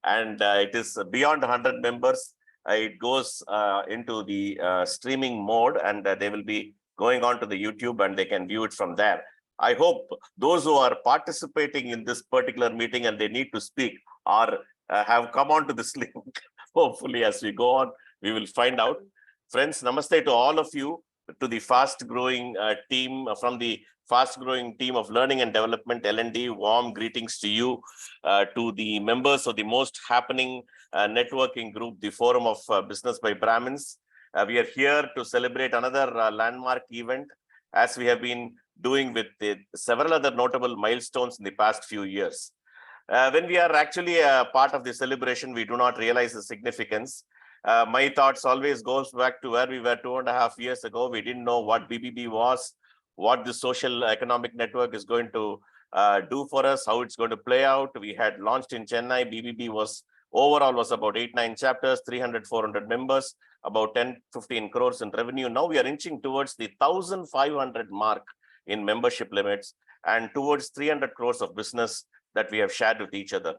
and it is beyond 100 members. It goes into the streaming mode, and they will be going on to the YouTube, and they can view it from there. I hope those who are participating in this particular meeting and they need to speak are have come on to this link. Hopefully, as we go on, we will find out. Friends, namaste to all of you, to the fast-growing team from the fast-growing team of Learning and Development, L&D. Warm greetings to you, to the members of the most happening networking group, the Forum of Business by Brahmins. We are here to celebrate another landmark event, as we have been doing with several other notable milestones in the past few years. When we are actually a part of the celebration, we do not realize the significance. My thoughts always goes back to where we were 2.5 years ago. We didn't know what BBB was, what the social economic network is going to do for us, how it's going to play out. We had launched in Chennai. BBB was overall was about 8-9 chapters, 300-400 members, about 10-15 crores in revenue. Now we are inching towards the 1,500 mark in membership limits and towards 300 crores of business that we have shared with each other.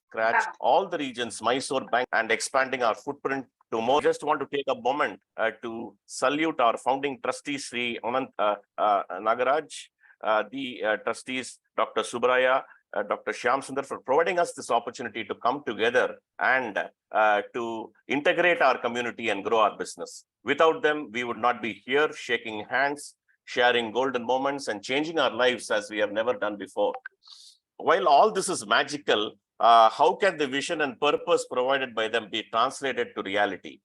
Scratch all the regions, Mysore Bank, and expanding our footprint to more. Just want to take a moment to salute our founding trustee, Sri Anant Nagaraj, the trustees, Dr. Subraya, Dr. Shyam Sundar, for providing us this opportunity to come together and to integrate our community and grow our business. Without them, we would not be here shaking hands, sharing golden moments, and changing our lives as we have never done before. While all this is magical, how can the vision and purpose provided by them be translated to reality?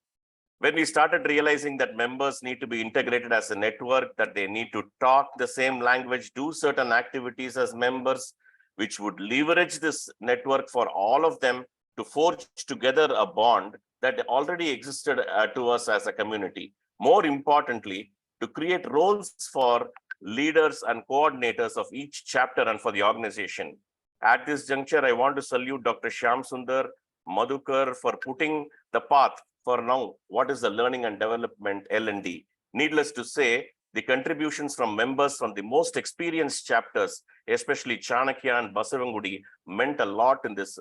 When we started realizing that members need to be integrated as a network, that they need to talk the same language, do certain activities as members, which would leverage this network for all of them to forge together a bond that already existed to us as a community. More importantly, to create roles for leaders and coordinators of each chapter and for the organization. At this juncture, I want to salute Dr. Shyam Sundar, Madhukar for putting the path for now. What is the Learning and Development L&D? Needless to say, the contributions from members from the most experienced chapters, especially Chanakya and Basavangudi, meant a lot in this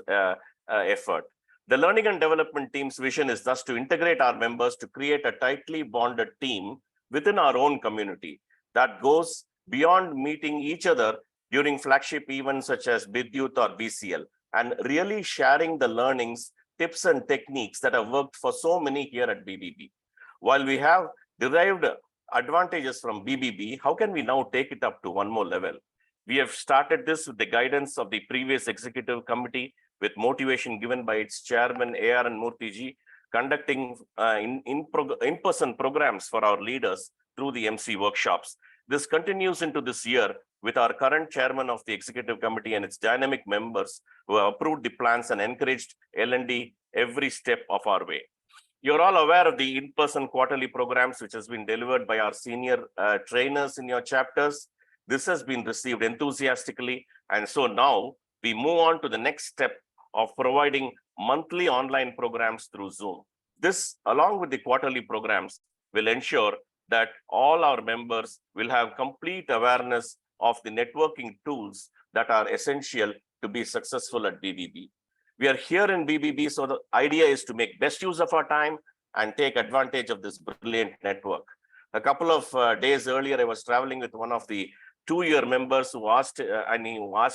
effort. The Learning and Development team's vision is thus to integrate our members to create a tightly bonded team within our own community that goes beyond meeting each other during flagship events such as Vidyut or BCL, and really sharing the learnings, tips and techniques that have worked for so many here at BBB. While we have derived advantages from BBB, how can we now take it up to one more level? We have started this with the guidance of the previous executive committee, with motivation given by its chairman, A.R. and Murthy, conducting in-person programs for our leaders through the MC workshops. This continues into this year with our current chairman of the executive committee and its dynamic members who have approved the plans and encouraged L&D every step of our way. You're all aware of the in-person quarterly programs which has been delivered by our senior trainers in your chapters. This has been received enthusiastically, and so now we move on to the next step of providing monthly online programs through Zoom. This, along with the quarterly programs, will ensure that all our members will have complete awareness of the networking tools that are essential to be successful at BBB. We are here in BBB, so the idea is to make best use of our time and take advantage of this brilliant network. A couple of days earlier, I was traveling with one of the 2-year members who asked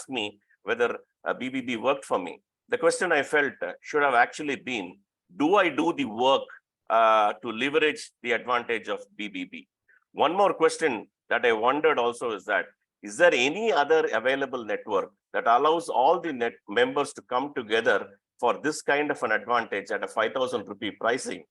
me whether BBB worked for me. The question I felt should have actually been, do I do the work to leverage the advantage of BBB? One more question that I wondered also is that, is there any other available network that allows all the members to come together for this kind of an advantage at a 5,000 rupee pricing?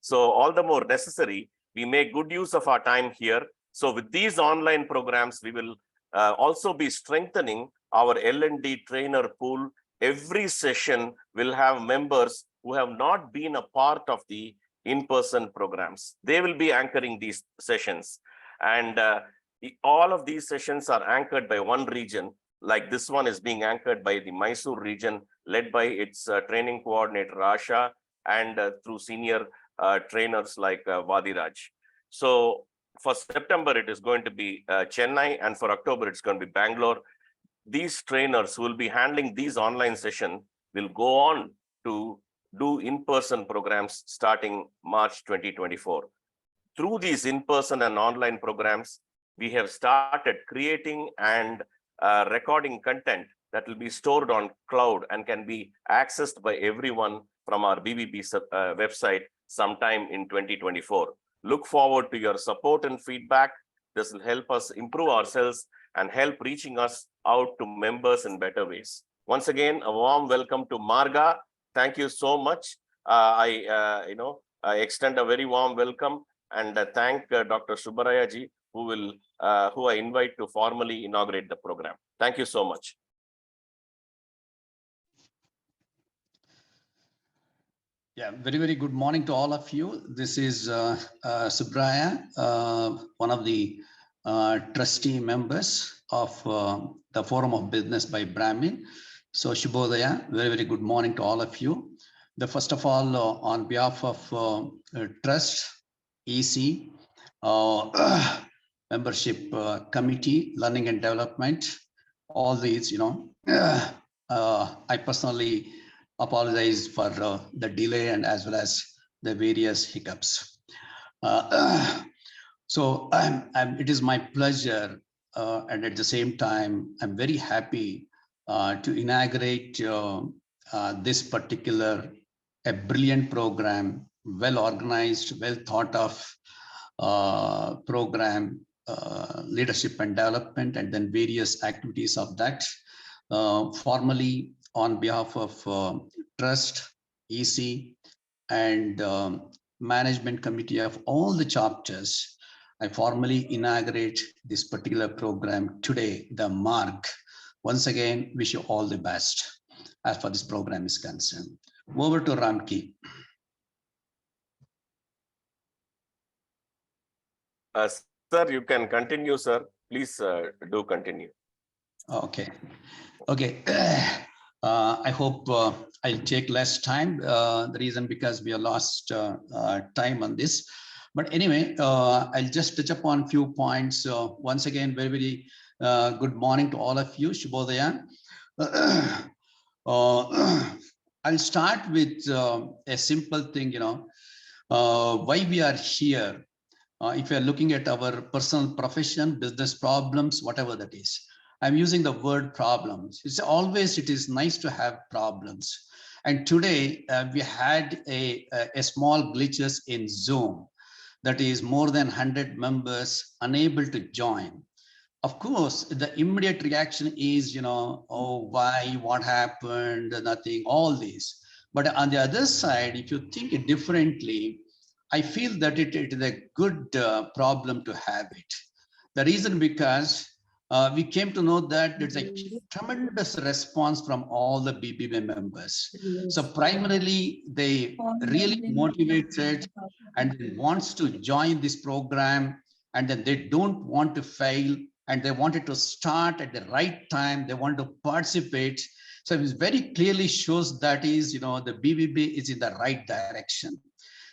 So all the more necessary, we make good use of our time here. So with these online programs, we will also be strengthening our L&D trainer pool. Every session will have members who have not been a part of the in-person programs. They will be anchoring these sessions. And all of these sessions are anchored by one region, like this one is being anchored by the Mysore region, led by its training coordinator, Asha, and through senior trainers like Vadiraj. So for September, it is going to be Chennai, and for October, it's going to be Bangalore. These trainers who will be handling these online sessions will go on to do in-person programs starting March 2024. Through these in-person and online programs, we have started creating and recording content that will be stored on cloud and can be accessed by everyone from our BBB website sometime in 2024. Look forward to your support and feedback. This will help us improve ourselves and help reaching us out to members in better ways. Once again, a warm welcome to MARGA. Thank you so much. I extend a very warm welcome and thank Dr. Subbaraya ji, who I invite to formally inaugurate the program. Thank you so much. Yeah, very, very good morning to all of you. This is Subbaraya, one of the trustee members of the Forum of Business by Brahmin. So Shubhodaya, very, very good morning to all of you. First of all, on behalf of Trust, EC, Membership Committee, Learning and Development, all these, I personally apologize for the delay and as well as the various hiccups. So it is my pleasure and at the same time, I'm very happy to inaugurate this particular, a brilliant program, well organized, well thought of program, leadership and development, and then various activities of that. Formally, on behalf of Trust, EC, and Management Committee of all the chapters, I formally inaugurate this particular program today, the MARG. Once again, wish you all the best as far as this program is concerned. Over to Ramki. Sir, you can continue, sir. Please do continue. Okay. I hope I'll take less time. The reason because we have lost time on this. But anyway, I'll just touch upon a few points. Once again, very, very good morning to all of you. Shubhodaya. I'll start with a simple thing, why we are here. If you're looking at our personal profession, business problems, whatever that is, I'm using the word problems. It is nice to have problems. And today we had a small glitches in Zoom, that is more than 100 members unable to join. Of course, the immediate reaction is, oh, why, what happened, nothing, all this. But on the other side, if you think it differently, I feel that it is a good problem to have it. The reason because we came to know that there's a tremendous response from all the BBB members. Yes. So primarily, they really motivated and wants to join this program, and then they don't want to fail, and they wanted to start at the right time. They want to participate. So it very clearly shows that is, the BBB is in the right direction.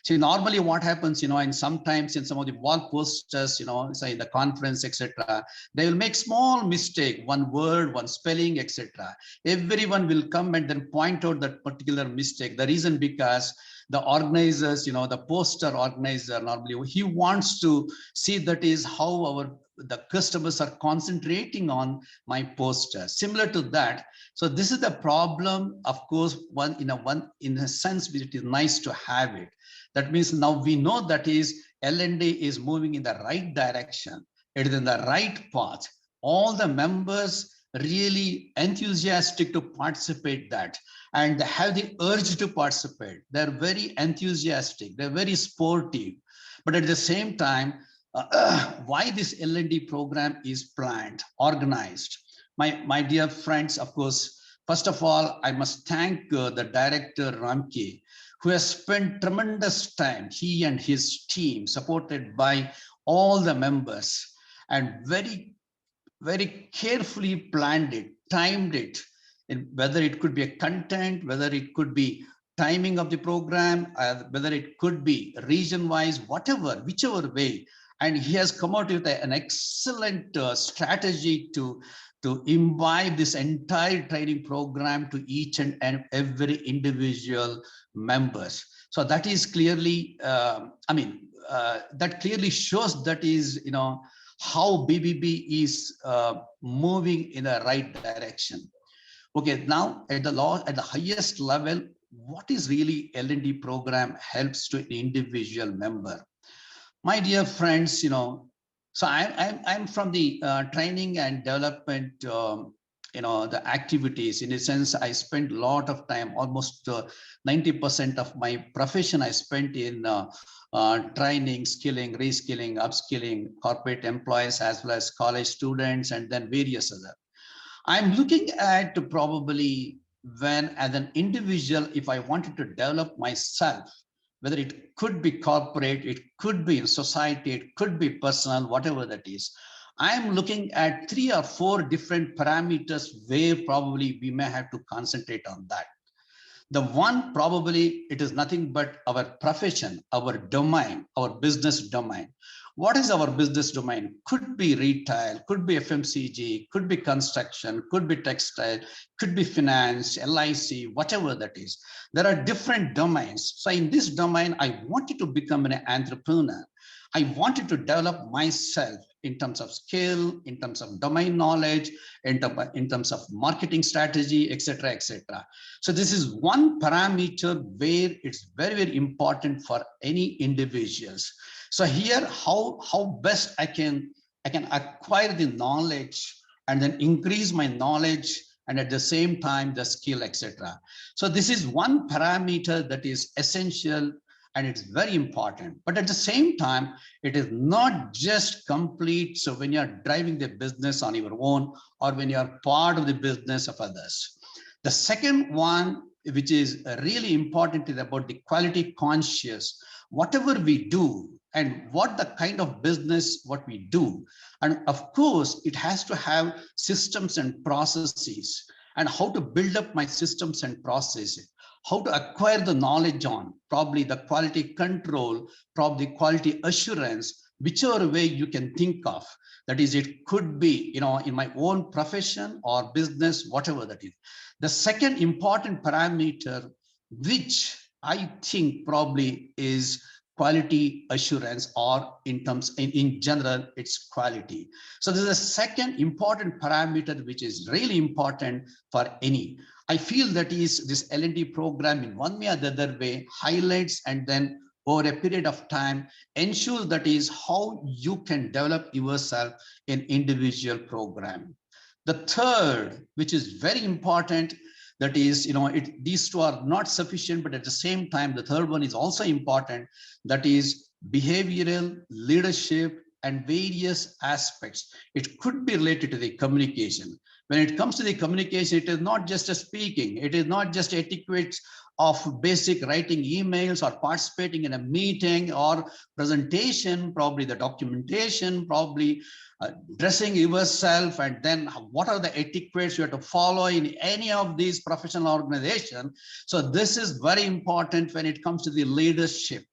See, normally what happens, and sometimes in some of the wall posters, say in the conference, etc., they will make small mistake, one word, one spelling, etc. Everyone will come and then point out that particular mistake. The reason because the organizers, the poster organizer, normally he wants to see that is how the customers are concentrating on my poster. Similar to that. So this is the problem. Of course, in a sense, it is nice to have it. That means now we know that is L&D is moving in the right direction. It is in the right path. All the members really enthusiastic to participate that and have the urge to participate. They're very enthusiastic. They're very sportive. But at the same time, why this L&D program is planned, organized. My dear friends, of course, first of all, I must thank the director Ramki, who has spent tremendous time, he and his team, supported by all the members, and very, very carefully planned it. timed it, and whether it could be a content, whether it could be timing of the program, whether it could be region wise, whatever, whichever way. And he has come out with an excellent strategy to imbibe this entire training program to each and every individual members. So that is clearly, that clearly shows that is, how BBB is moving in the right direction. Okay, now at the highest level, what is really L&D program helps to an individual member? My dear friends, so I'm from the training and development, the activities. In a sense, I spent a lot of time, almost 90% of my profession I spent in training, skilling, reskilling, upskilling corporate employees as well as college students, and then various other. I'm looking at probably when as an individual, if I wanted to develop myself, whether it could be corporate, it could be in society, it could be personal, whatever that is. I'm looking at 3 or 4 different parameters where probably we may have to concentrate on that. The one, probably it is nothing but our profession, our domain, our business domain. What is our business domain? Could be retail, could be FMCG, could be construction, could be textile, could be finance, LIC, whatever that is. There are different domains. So in this domain, I wanted to become an entrepreneur. I wanted to develop myself in terms of skill, in terms of domain knowledge, in terms of marketing strategy, etc., etc. So this is one parameter where it's very, very important for any individuals. So here, how best I can acquire the knowledge and then increase my knowledge, and at the same time the skill, etc. So this is one parameter that is essential and it's very important. But at the same time, it is not just complete. So when you're driving the business on your own or when you're part of the business of others. The second one, which is really important, is about the quality conscious. Whatever we do and what the kind of business, what we do. And of course, it has to have systems and processes, and how to build up my systems and processes, how to acquire the knowledge on, probably the quality control, probably quality assurance, whichever way you can think of. That is, it could be, in my own profession or business, whatever that is. The second important parameter, which I think probably is quality assurance, or in general, it's quality. So this is a second important parameter, which is really important for any. I feel that is this L&D program in one way or the other way highlights, and then over a period of time ensures that is how you can develop yourself in individual program. The third, which is very important, that is, these two are not sufficient, but at the same time, the third one is also important. That is behavioral, leadership, and various aspects. It could be related to the communication. When it comes to the communication, it is not just a speaking. It is not just etiquette of basic writing emails or participating in a meeting or presentation, probably the documentation, probably dressing yourself, and then what are the etiquettes you have to follow in any of these professional organizations. So this is very important when it comes to the leadership.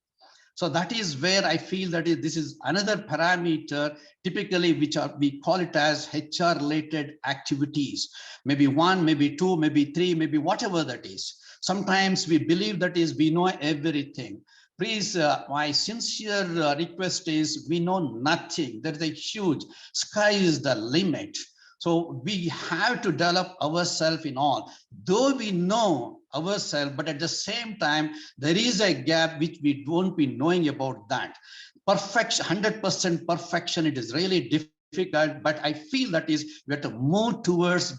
So that is where I feel that this is another parameter, typically, which we call it as HR related activities. Maybe 1, maybe 2, maybe 3, maybe whatever that is. Sometimes we believe that is we know everything. Please, my sincere request is we know nothing. There is a huge sky is the limit. So we have to develop ourselves in all. Though we know ourselves, but at the same time, there is a gap which we won't be knowing about that. Perfection, 100% perfection, it is really difficult, but I feel that is we have to move towards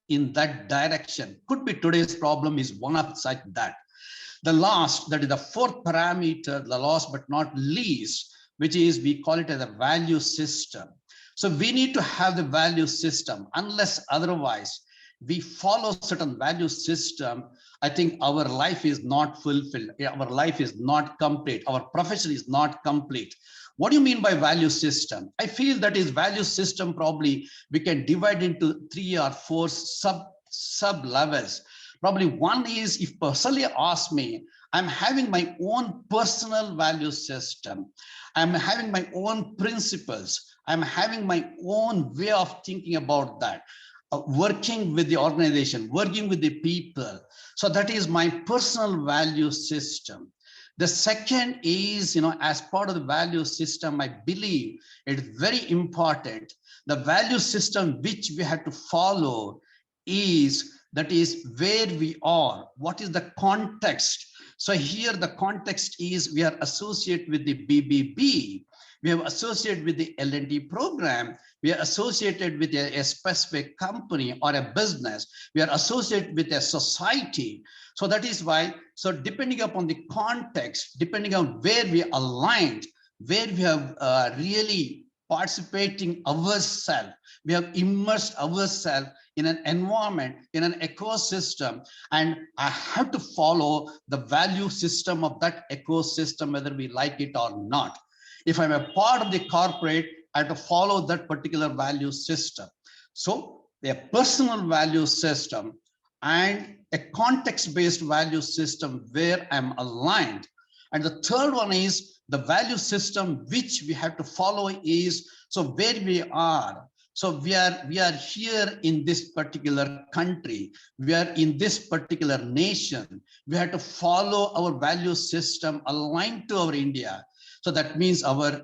in that direction. Could be today's problem is one of such that. The last, that is the fourth parameter, the last but not least, which is we call it as a value system. So we need to have the value system, unless otherwise, we follow certain value system, I think our life is not fulfilled. Our life is not complete. Our profession is not complete. What do you mean by value system? I feel that is value system probably we can divide into 3 or 4 sub levels. Probably one is, if personally ask me, I'm having my own personal value system. I'm having my own principles. I'm having my own way of thinking about that. Working with the organization, working with the people. So that is my personal value system. The second is, as part of the value system, I believe it's very important. The value system which we have to follow is, that is where we are. What is the context? So here the context is we are associated with the BBB. We have associated with the L&D program. We are associated with a specific company or a business. We are associated with a society. So that is why, so depending upon the context, depending on where we are aligned, where we have really participating ourselves, we have immersed ourselves in an environment, in an ecosystem, and I have to follow the value system of that ecosystem, whether we like it or not. If I'm a part of the corporate, I have to follow that particular value system. So a personal value system and a context-based value system where I'm aligned. And the third one is the value system which we have to follow is, so where we are. So we are here in this particular country. We are in this particular nation. We have to follow our value system aligned to our India. So that means our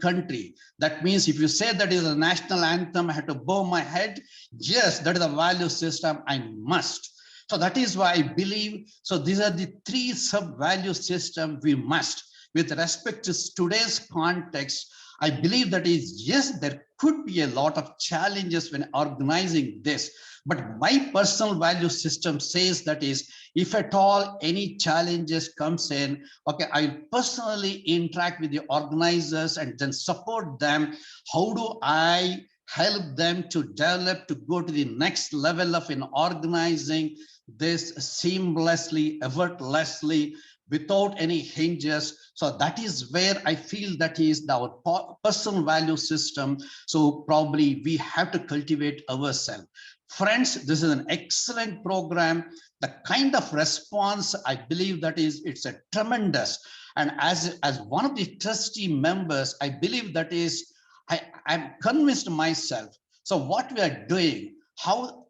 country. That means if you say that is a national anthem, I have to bow my head. Yes, that is a value system. I must. So that is why I believe. So these are the 3 sub-value system we must. With respect to today's context, I believe that is, yes, there could be a lot of challenges when organizing this. But my personal value system says that is, if at all any challenges comes in, okay, I personally interact with the organizers and then support them. How do I help them to develop, to go to the next level of in organizing this seamlessly, effortlessly, without any hinges? So that is where I feel that is our personal value system. So probably we have to cultivate ourselves. Friends, this is an excellent program. The kind of response, I believe that is, it's a tremendous. And as one of the trustee members, I believe that is, I'm convinced myself. So what we are doing, how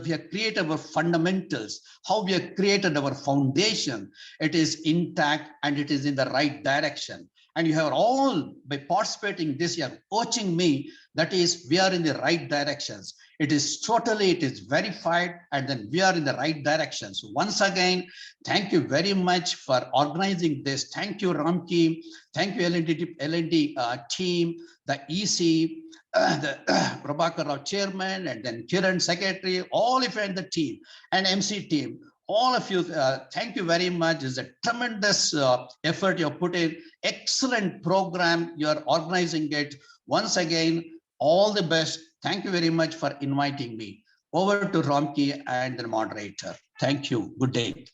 we have created our fundamentals, how we have created our foundation, it is intact and it is in the right direction. And you have all, by participating this, you are coaching me, that is, we are in the right directions. It is verified, and then we are in the right direction. So once again, thank you very much for organizing this. Thank you, Ramki. Thank you, L&D team, the EC, the Prabhakar Rao chairman, and then Kiran secretary, all of you and the team, and MC team. All of you, thank you very much. It's a tremendous effort you put in. Excellent program. You are organizing it. Once again, all the best. Thank you very much for inviting me. Over to Ramki and the moderator. Thank you. Good day.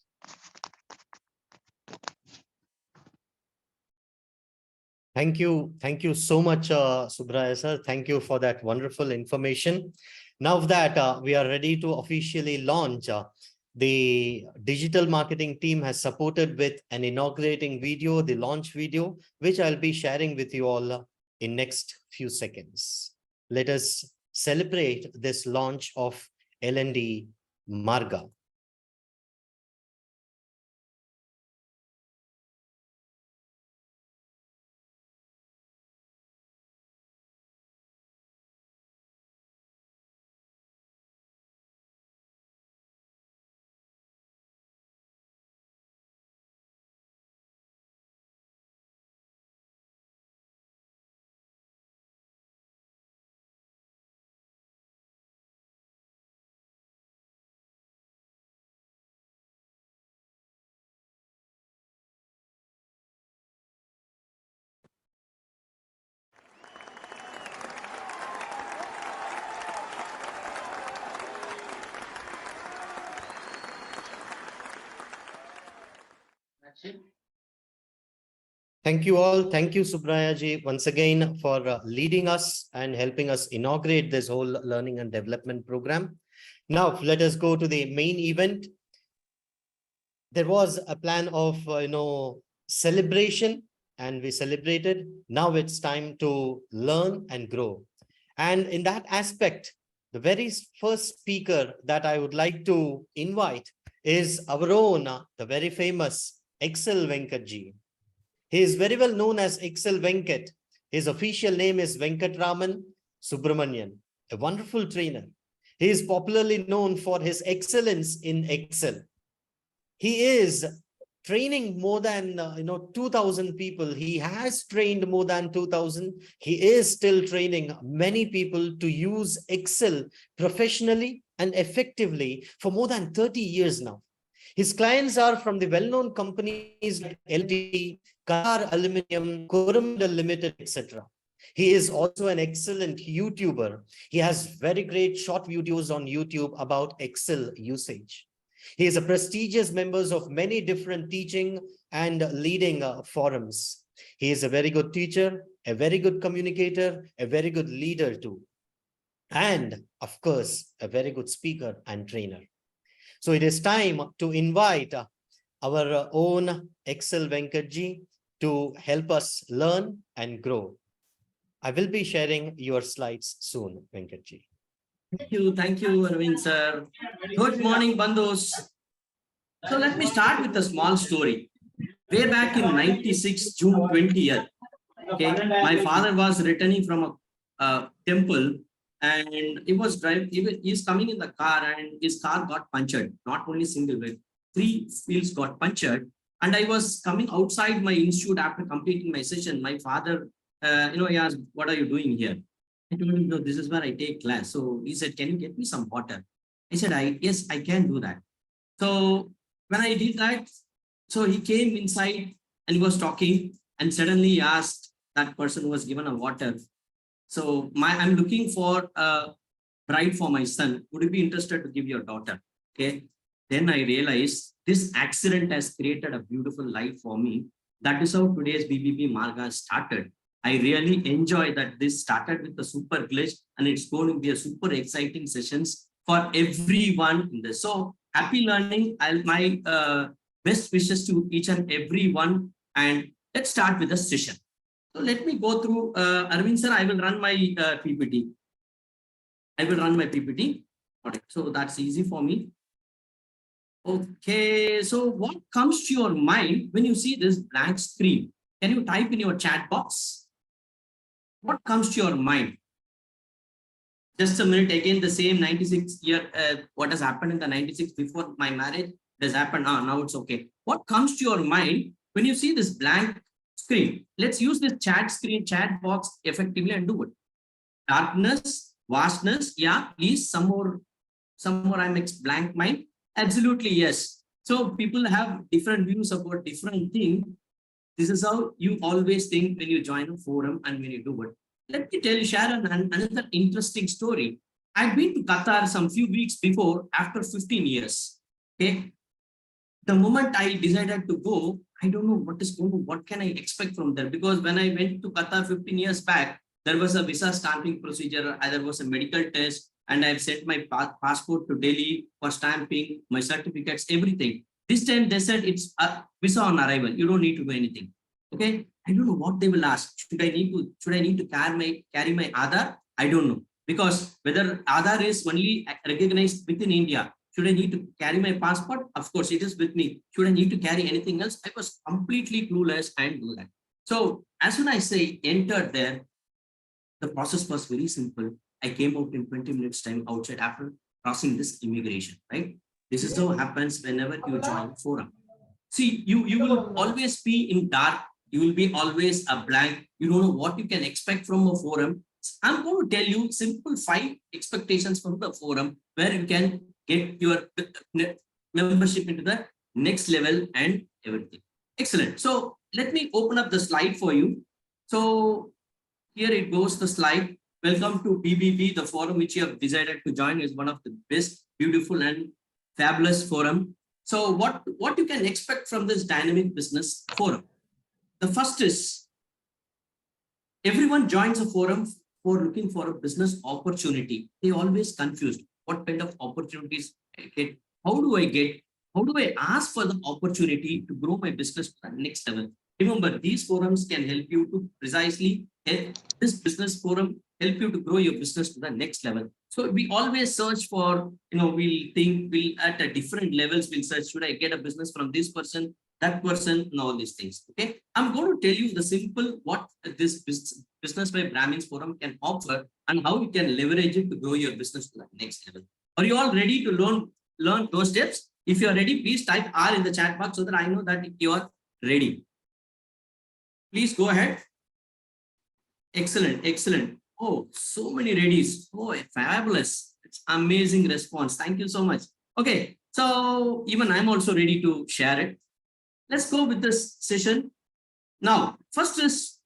Thank you. Thank you so much, Subraya sir. Thank you for that wonderful information. Now that we are ready to officially launch, the digital marketing team has supported with an inaugurating video, the launch video, which I'll be sharing with you all in next few seconds. Let us celebrate this launch of L&D MARGA. Thank you all. Thank you, Subraya ji, once again for leading us and helping us inaugurate this whole learning and development program. Now, let us go to the main event. There was a plan of, celebration, and we celebrated. Now it's time to learn and grow. And in that aspect, the very first speaker that I would like to invite is our own, the very famous Excel Venkatji. He is very well known as Excel Venkat. His official name is Venkatraman Subramanian, a wonderful trainer. He is popularly known for his excellence in Excel. He is training more than 2,000 people. He has trained more than 2,000. He is still training many people to use Excel professionally and effectively for more than 30 years now. His clients are from the well-known companies like LT, Qatar Aluminium, Coromandel Limited, etc. He is also an excellent YouTuber. He has very great short videos on YouTube about Excel usage. He is a prestigious member of many different teaching and leading forums. He is a very good teacher, a very good communicator, a very good leader too. And of course, a very good speaker and trainer. So it is time to invite our own Excel Venkatji to help us learn and grow. I will be sharing your slides soon, Venkatji. Thank you, Arvind sir. Good morning, Bandhus. So let me start with a small story. Way back in 96, June 20th, okay, my father was returning from a temple, and he's coming in the car, and his car got punctured. Not only single wheel, 3 wheels got punctured. And I was coming outside my institute after completing my session. My father, he asked, "What are you doing here?" I told him, "No, this is where I take class." So he said, "Can you get me some water?" I said, "Yes, I can do that." So when I did that, so he came inside and he was talking, and suddenly he asked that person who was given a water. So I'm looking for a bride for my son. Would you be interested to give your daughter? Okay. Then I realized this accident has created a beautiful life for me. That is how today's BBB MARGA started. I really enjoy that this started with a super glitch, and it's going to be a super exciting sessions for everyone in this. So happy learning. My best wishes to each and every one. And let's start with the session. So let me go through, Arvind sir, I will run my PPT. Okay, so that's easy for me. Okay, so what comes to your mind when you see this blank screen? Can you type in your chat box? What comes to your mind? Just a minute, again, the same 96 year, what has happened in the 96 before my marriage has happened. Now it's okay. What comes to your mind when you see this blank screen? Let's use this chat box effectively and do it. Darkness, vastness, yeah, please, some more I'm blank mind. Absolutely, yes. So people have different views about different things. This is how you always think when you join a forum and when you do it. Let me share another interesting story. I'd been to Qatar some few weeks before after 15 years. Okay. The moment I decided to go, I don't know what can I expect from there? Because when I went to Qatar 15 years back, there was a visa stamping procedure, there was a medical test, and I've sent my passport to Delhi for stamping, my certificates, everything. This time they said it's a visa on arrival. You don't need to do anything. Okay. I don't know what they will ask. Should I need to carry my Aadhaar? I don't know. Because whether Aadhaar is only recognized within India, should I need to carry my passport? Of course, it is with me. Should I need to carry anything else? I was completely clueless and do that. So as soon as I entered there, the process was very simple. I came out in 20 minutes time outside after crossing this immigration, right? This is how it happens whenever you join forum. See, you will always be in dark. You will be always a blank. You don't know what you can expect from a forum. I'm going to tell you simple 5 expectations from the forum where you can get your membership into the next level and everything. Excellent. So let me open up the slide for you. So here it goes, the slide. Welcome to BBB, the forum which you have decided to join is one of the best, beautiful and fabulous forum. So what you can expect from this dynamic business forum? The first is everyone joins a forum for looking for a business opportunity. They always confused what kind of opportunities I get, how do I ask for the opportunity to grow my business to the next level? Remember, these forums can help you to precisely help this business forum help you to grow your business to the next level. So we always search for, we'll at a different levels, we'll search, should I get a business from this person, that person, and all these things. Okay, I'm going to tell you the simple what this business by Brahmins forum can offer and how you can leverage it to grow your business to the next level. Are you all ready to learn those steps? If you are ready, please type R in the chat box so that I know that you are ready. Please go ahead. Excellent, excellent. Oh, so many readies. Oh, fabulous. It's amazing response. Thank you so much. Okay, so even I'm also ready to share it. Let's go with this session. Now, first is,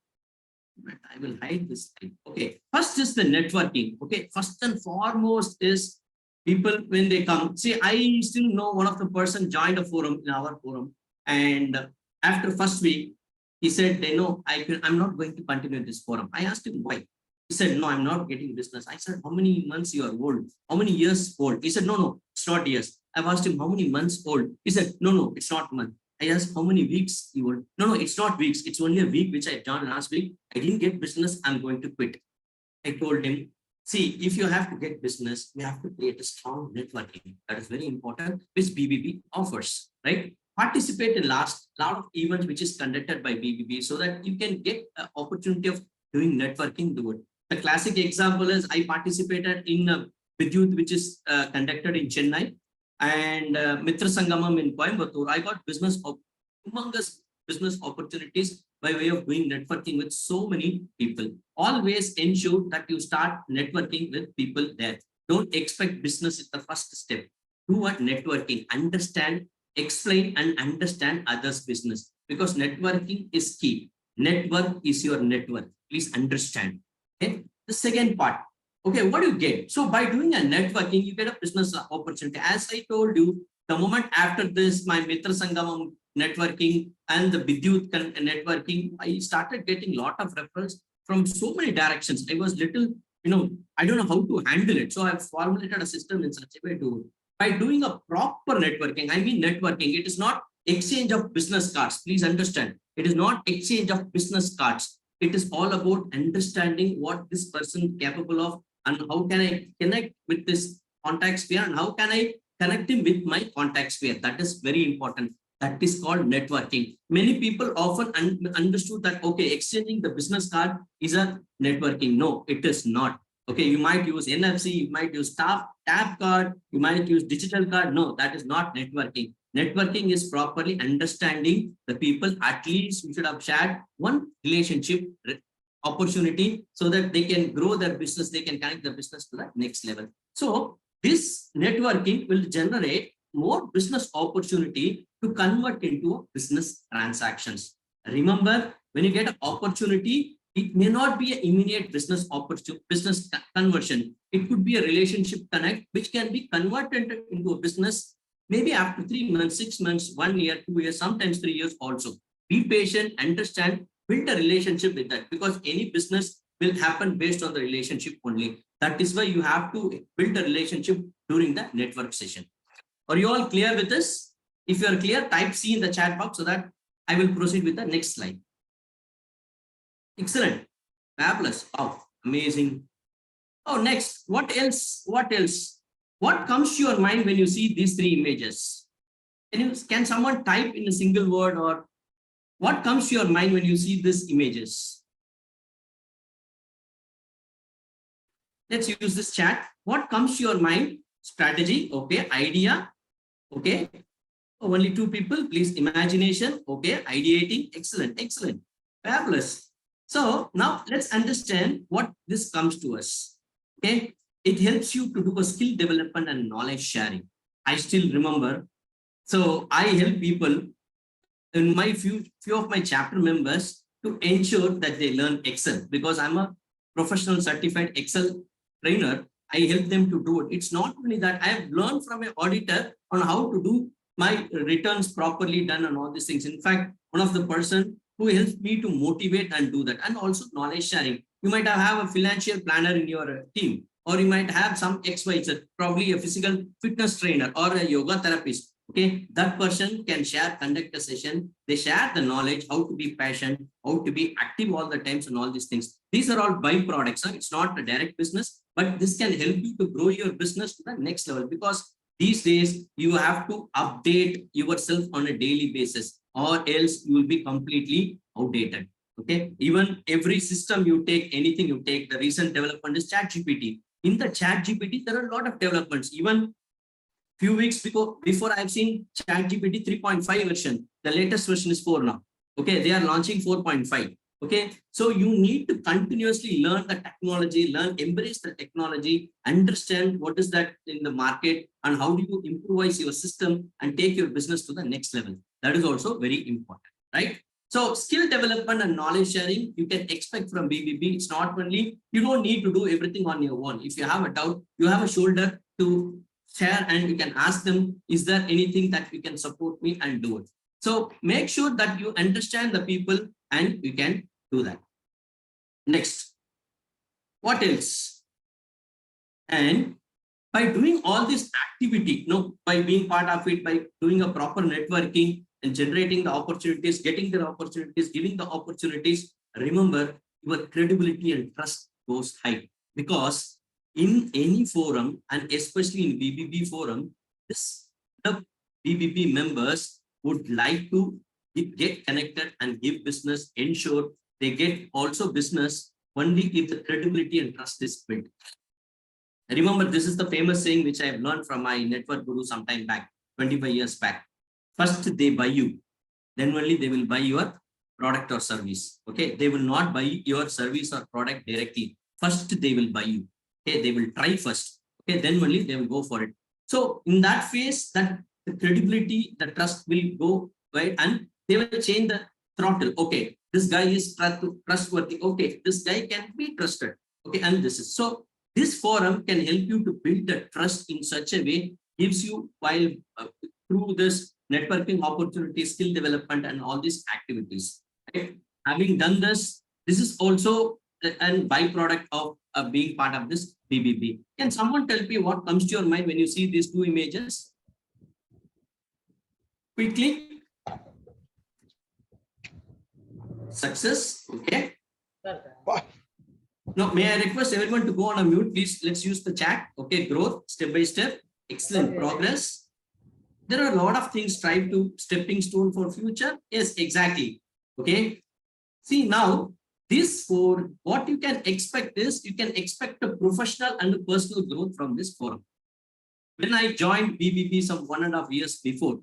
I will hide this thing. Okay, first is the networking. Okay, first and foremost is people when they come. See, I still know one of the person joined a forum in our forum, and after first week, he said, they know I'm not going to continue this forum. I asked him why. He said, no, I'm not getting business. I said, how many months you are old? How many years old? He said, no, it's not years. I've asked him how many months old. He said, no, it's not month. I asked how many weeks you old. No, it's not weeks. It's only a week which I joined last week. I didn't get business. I'm going to quit. I told him, see, if you have to get business, you have to create a strong networking. That is very important, which BBB offers, right? Participate in lot of events which is conducted by BBB so that you can get an opportunity of doing networking. Do it. The classic example is I participated in a Vidyut which is conducted in Chennai and Mitra Sangamam in Coimbatore. I got humongous business opportunities by way of doing networking with so many people. Always ensure that you start networking with people there. Don't expect business is the first step. Do what networking, understand, explain and understand others' business because networking is key. Network is your network. Please understand. Okay. The second part. Okay, what do you get? So by doing a networking, you get a business opportunity. As I told you, the moment after this, my Mitra Sangamam networking and the Vidyut networking, I started getting a lot of referrals from so many directions. I was little, I don't know how to handle it. So I've formulated a system in such a way to, by doing a proper networking, I mean networking, it is not exchange of business cards. Please understand, it is not exchange of business cards. It is all about understanding what this person is capable of and how can I connect with this contact sphere and how can I connect him with my contact sphere. That is very important. That is called networking. Many people often understood that, okay, exchanging the business card is a networking. No, it is not. Okay, you might use NFC, you might use tap card, you might use digital card. No, that is not networking. Networking is properly understanding the people. At least you should have shared one relationship opportunity so that they can grow their business, they can connect the business to the next level. So this networking will generate more business opportunity to convert into business transactions. Remember, when you get an opportunity, it may not be an immediate business opportunity, business conversion. It could be a relationship connect, which can be converted into a business maybe after 3 months, 6 months, 1 year, 2 years, sometimes 3 years also. Be patient, understand, build a relationship with that because any business will happen based on the relationship only. That is why you have to build a relationship during the network session. Are you all clear with this? If you are clear, type C in the chat box so that I will proceed with the next slide. Excellent. Fabulous. Oh, amazing. Oh, next. What else? What else? What comes to your mind when you see these 3 images? Can someone type in a single word or what comes to your mind when you see these images? Let's use this chat. What comes to your mind? Strategy. Okay. Idea. Okay. Only 2 people. Please. Imagination. Okay. Ideating. Excellent. Excellent. Fabulous. So now let's understand what this comes to us. Okay. It helps you to do a skill development and knowledge sharing. I still remember. So I help people in my few of my chapter members to ensure that they learn Excel because I'm a professional certified Excel trainer. I help them to do it. It's not only that I have learned from an auditor on how to do my returns properly done and all these things. In fact, one of the person who helps me to motivate and do that, and also knowledge sharing. You might have a financial planner in your team, or you might have some XYZ, probably a physical fitness trainer or a yoga therapist. Okay, that person can share, conduct a session. They share the knowledge, how to be patient, how to be active all the times, and all these things. These are all byproducts. Huh? It's not a direct business, but this can help you to grow your business to the next level, because these days you have to update yourself on a daily basis, or else you will be completely outdated. Okay, even every system you take, anything you take, the recent development is ChatGPT. In the ChatGPT, there are a lot of developments. Even few weeks before I've seen ChatGPT 3.5 version. The latest version is 4 now. Okay, they are launching 4.5. Okay, so you need to continuously learn the technology, embrace the technology, understand what is that in the market, and how do you improvise your system and take your business to the next level. That is also very important, right? So skill development and knowledge sharing, you can expect from BBB. It's not only, you don't need to do everything on your own. If you have a doubt, you have a shoulder to share, and you can ask them, is there anything that you can support me, and do it. So make sure that you understand the people and you can do that. Next, what else? And by doing all this activity, by being part of it, by doing a proper networking and generating the opportunities, getting the opportunities, giving the opportunities, remember, your credibility and trust goes high. Because in any forum, and especially in BBB forum, the BBB members would like to get connected and give business, ensure they get also business only if the credibility and trust is built. Remember, this is the famous saying which I have learned from my network guru some time back, 25 years back. First, they buy you, then only they will buy your product or service. Okay, they will not buy your service or product directly. First, they will buy you. Okay, they will try first. Okay, then only they will go for it. So in that phase, that the credibility, the trust will go right, and they will change the throttle. Okay, this guy is trustworthy. Okay, this guy can be trusted. Okay, and this is so. This forum can help you to build the trust in such a way, gives you while through this networking opportunity, skill development, and all these activities. Okay? Having done this, this is also a byproduct of being part of this BBB. Can someone tell me what comes to your mind when you see these two images? Quickly. Success. Okay. Now, may I request everyone to go on a mute, please? Let's use the chat. Okay, growth, step by step, excellent progress. There are a lot of things strive to stepping stone for future. Yes, exactly. Okay. See now, this for what you can expect is, you can expect a professional and a personal growth from this forum. When I joined BBB some 1.5 years before,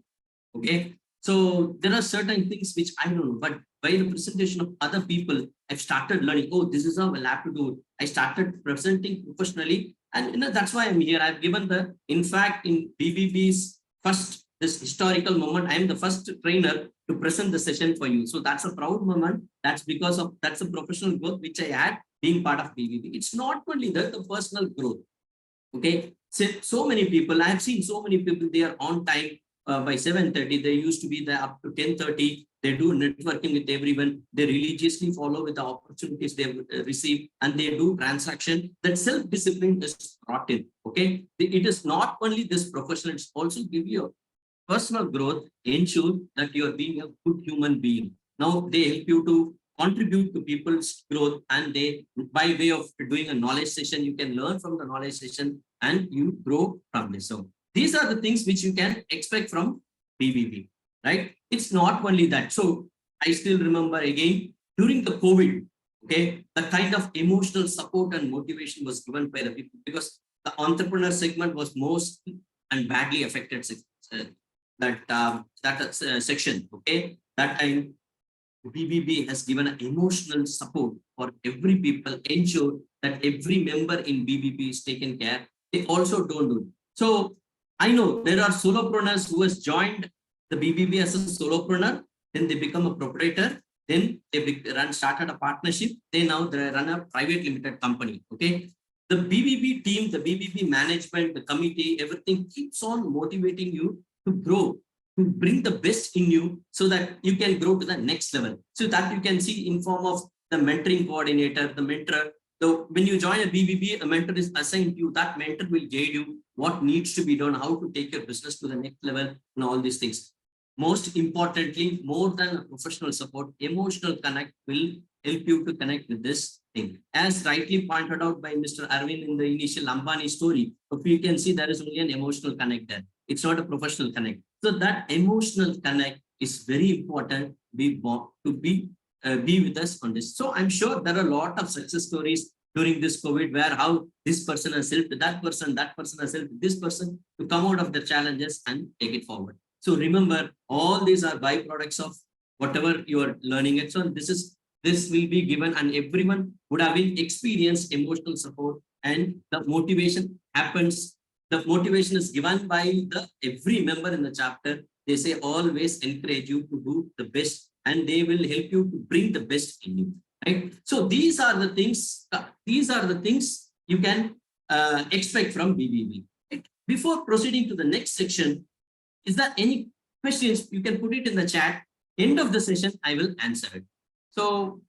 okay, so there are certain things which I don't know, but by the presentation of other people, I've started learning, oh, this is how I'll have to do it. I started presenting professionally, and that's why I'm here. I've given in fact, in BBB's first, this historical moment, I'm the first trainer to present the session for you. So that's a proud moment. That's because of, that's a professional growth which I had being part of BBB. It's not only the personal growth. Okay, so many people, I have seen so many people, they are on time. By 7:30, they used to be there up to 10:30. They do networking with everyone. They religiously follow with the opportunities they receive, and they do transaction. That self-discipline is brought in. Okay, it is not only this professional; it's also give you personal growth. Ensure that you are being a good human being. Now they help you to contribute to people's growth, and they, by way of doing a knowledge session, you can learn from the knowledge session and you grow from this. So these are the things which you can expect from BBB, right? It's not only that. So I still remember again, during the COVID, okay, the kind of emotional support and motivation was given by the people, because the entrepreneur segment was most and badly affected section, okay? That time, BBB has given an emotional support for every people, ensure that every member in BBB is taken care. They also don't do. So I know there are solopreneurs who has joined the BBB as a solopreneur, then they become a proprietor, then they started a partnership, they run a private limited company. Okay, the BBB team, the BBB management, the committee, everything keeps on motivating you to grow. to bring the best in you so that you can grow to the next level. So that you can see in form of the mentoring coordinator, the mentor. So when you join a BBB, a mentor is assigned to you. That mentor will guide you what needs to be done, how to take your business to the next level, and all these things. Most importantly, more than a professional support, emotional connect will help you to connect with this thing. As rightly pointed out by Mr. Arvind in the initial Ambani story, if you can see there is only an emotional connect there. It's not a professional connect. So that emotional connect is very important to be with us on this. So I'm sure there are a lot of success stories during this COVID where how this person has helped that person has helped this person to come out of the challenges and take it forward. So remember, all these are byproducts of whatever you are learning it. So this will be given, and everyone would have been experienced emotional support, and the motivation happens. The motivation is given by every member in the chapter. They say always encourage you to do the best, and they will help you to bring the best in you. Right. So these are the things. You can expect from BBB. Right? Before proceeding to the next section, is there any questions? You can put it in the chat. End of the session, I will answer it. So,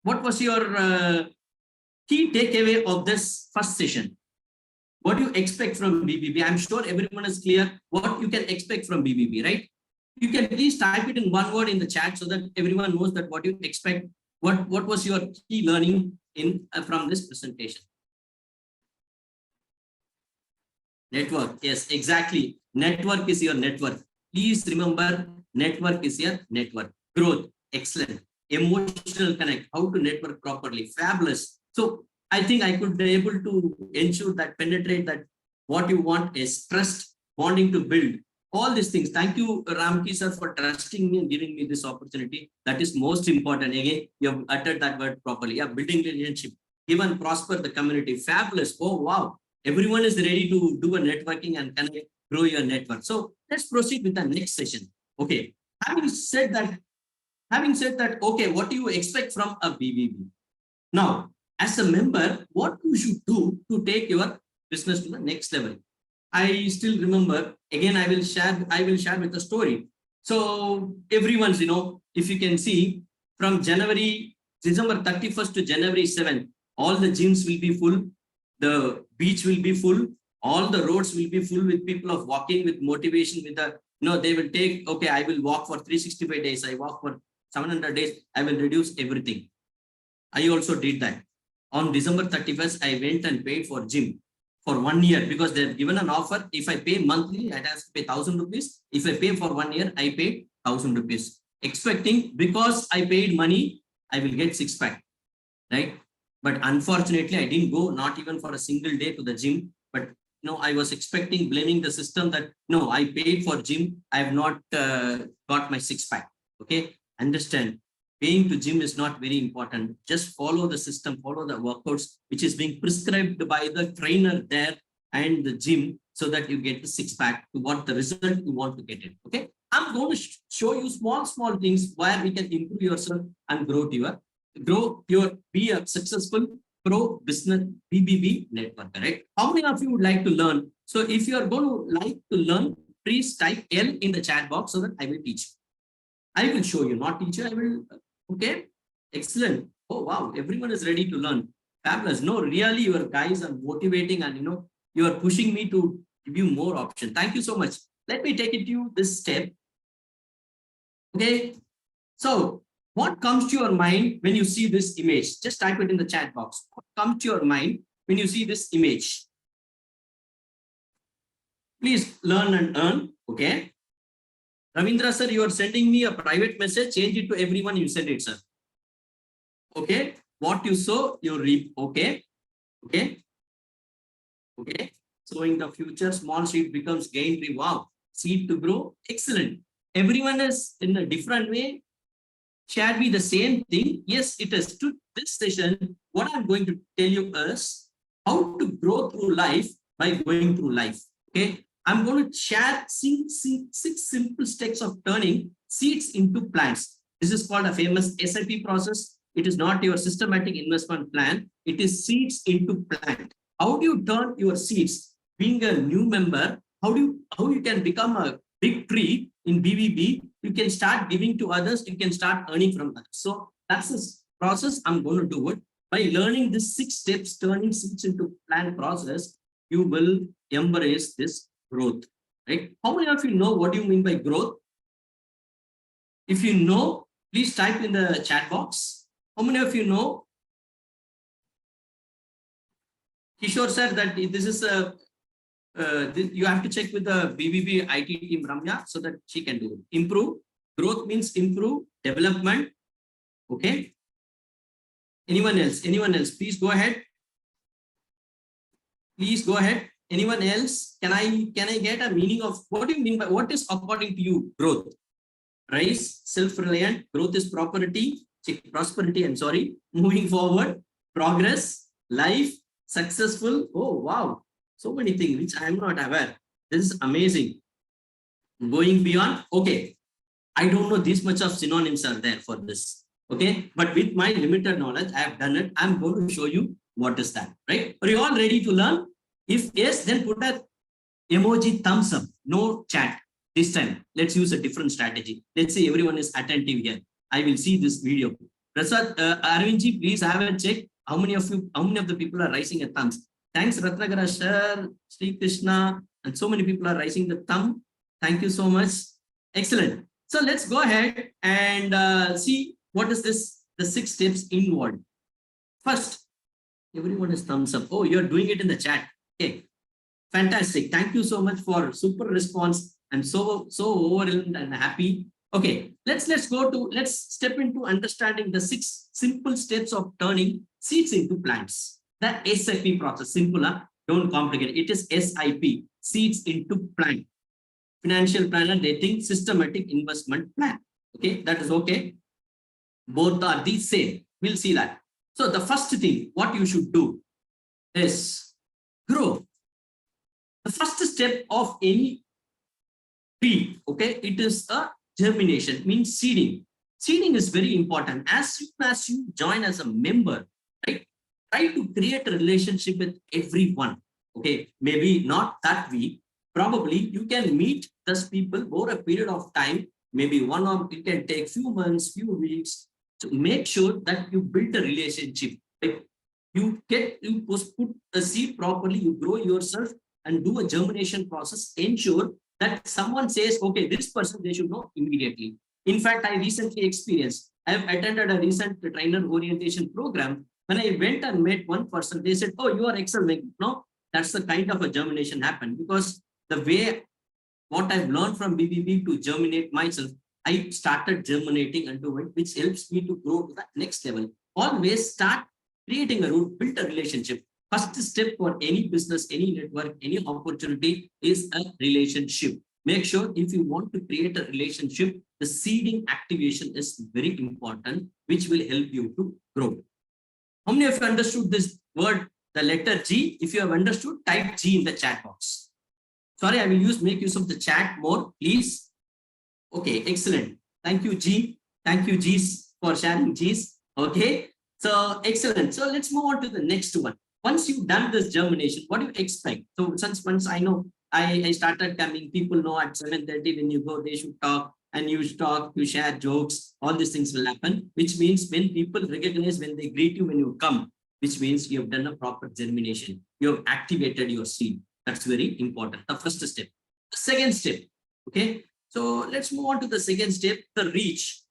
what was your key takeaway of this first session? What do you expect from BBB? I'm sure everyone is clear what you can expect from BBB, right? You can please type it in one word in the chat so that everyone knows that what you expect. What was your key learning in from this presentation? Network, yes, exactly. Network is your network. Please remember, network is your network. Growth, excellent. Emotional connect, how to network properly, fabulous. So I think I could be able to ensure that, penetrate that what you want is trust, wanting to build, all these things. Thank you, Ramki sir, for trusting me and giving me this opportunity. That is most important. Again, you have uttered that word properly. Yeah, building relationship, give and prosper the community, fabulous. Oh, wow. Everyone is ready to do a networking and connect, grow your network. So let's proceed with the next session. Okay. Having said that, okay, what do you expect from a BBB? Now, as a member, what you should do to take your business to the next level? I still remember, again, I will share with a story. So everyone's, if you can see, from December 31st to January 7th, all the gyms will be full. The beach will be full, all the roads will be full with people of walking, with motivation, with they will take, okay, I will walk for 365 days, I walk for 700 days, I will reduce everything. I also did that. On December 31st, I went and paid for gym for 1 year because they've given an offer. If I pay monthly, I have to pay 1,000 rupees. If I pay for 1 year, I paid 1,000 rupees. Expecting, because I paid money, I will get six-pack, right? But unfortunately, I didn't go, not even for a single day to the gym. But I was expecting, blaming the system that, no, I paid for gym. I have not got my six-pack. Okay, understand. Paying to gym is not very important. Just follow the system, follow the workouts, which is being prescribed by the trainer there and the gym, so that you get the six-pack to what the result you want to get it. Okay, I'm going to show you small things where we can improve yourself and be a successful pro business BBB network, right? How many of you would like to learn? So if you are going to like to learn, please type L in the chat box so that I will teach. I will show you, not teach you. I will. Okay, excellent. Oh wow, everyone is ready to learn. Fabulous. No, really, your guys are motivating, and you are pushing me to give you more options. Thank you so much. Let me take it to this step. Okay, so what comes to your mind when you see this image? Just type it in the chat box. What comes to your mind when you see this image? Please learn and earn. Okay. Ravindra sir, you are sending me a private message. Change it to everyone. You send it, sir. Okay. What you sow, you reap. Okay. Okay. Okay. Sowing the future, small seed becomes gain tree. Wow. Seed to grow. Excellent. Everyone is in a different way. Share me the same thing. Yes, it is. To this session, what I'm going to tell you is how to grow through life by going through life. Okay. I'm going to share six simple steps of turning seeds into plants. This is called a famous SIP process. It is not your systematic investment plan. It is seeds into plant. How do you turn your seeds? Being a new member, how you can become a big tree in BBB, you can start giving to others, you can start earning from others. So that's this process. I'm going to do it. By learning these 6 steps, turning seeds into plan process, you will embrace this growth, right? How many of you know what do you mean by growth? If you know, please type in the chat box. How many of you know? Kishore sir, that this is a you have to check with the BBB IT team Ramya so that she can do it. Improve. Growth means improve, development. Okay. Anyone else? Anyone else? Please go ahead. Please go ahead. Anyone else? Can I get a meaning of what do you mean by what is according to you growth? Rise, self-reliant, growth is prosperity, I'm sorry, moving forward, progress, life, successful. Oh, wow. So many things which I'm not aware. This is amazing. Going beyond. Okay. I don't know this much of synonyms are there for this. Okay. But with my limited knowledge, I have done it. I'm going to show you what is that, right? Are you all ready to learn? If yes, then put a emoji thumbs up, no chat. This time, let's use a different strategy. Let's say everyone is attentive here. I will see this video. Prasad, Arvindji, please have a check. How many of the people are raising a thumbs? Thanks, Ratnagara sir, Sri Krishna, and so many people are raising the thumb. Thank you so much. Excellent. So let's go ahead and see what is this, the 6 steps involved. First, everyone is thumbs up. Oh, you're doing it in the chat. Okay. Fantastic. Thank you so much for super response. I'm so overwhelmed and happy. Okay, let's step into understanding the 6 simple steps of turning seeds into plants. The SIP process, simple, don't complicate. It is SIP, seeds into plant. Financial planner, they think systematic investment plan. Okay, that is okay. Both are the same. We'll see that. So the first thing, what you should do is grow. The first step of any tree, okay, it is a germination, means seeding. Seeding is very important. As soon as you join as a member, right, try to create a relationship with everyone. Okay, maybe not that week. Probably you can meet those people over a period of time. Maybe it can take few months, few weeks to make sure that you build a relationship. Right? You put a seed properly, you grow yourself and do a germination process. Ensure that someone says, okay, this person they should know immediately. In fact, I recently experienced, I have attended a recent trainer orientation program. When I went and met one person, they said, oh, you are excellent. No, that's the kind of a germination happened, because the way what I've learned from BBB to germinate myself, I started germinating into it, which helps me to grow to the next level. Always start creating a root, build a relationship. First step for any business, any network, any opportunity is a relationship. Make sure if you want to create a relationship, the seeding activation is very important, which will help you to grow. How many of you understood this word, the letter G? If you have understood, type G in the chat box. Sorry, I will make use of the chat more, please. Okay, excellent. Thank you, G. Thank you, G's, for sharing G's. Okay, so excellent. So let's move on to the next one. Once you've done this germination, what do you expect? So once I know, I started coming, people know at 7:30 when you go, they should talk, and you talk, you share jokes, all these things will happen, which means when people recognize, when they greet you when you come, which means you have done a proper germination. You have activated your seed. That's very important. The first step. The second step, okay? So let's move on to the second step, the reach.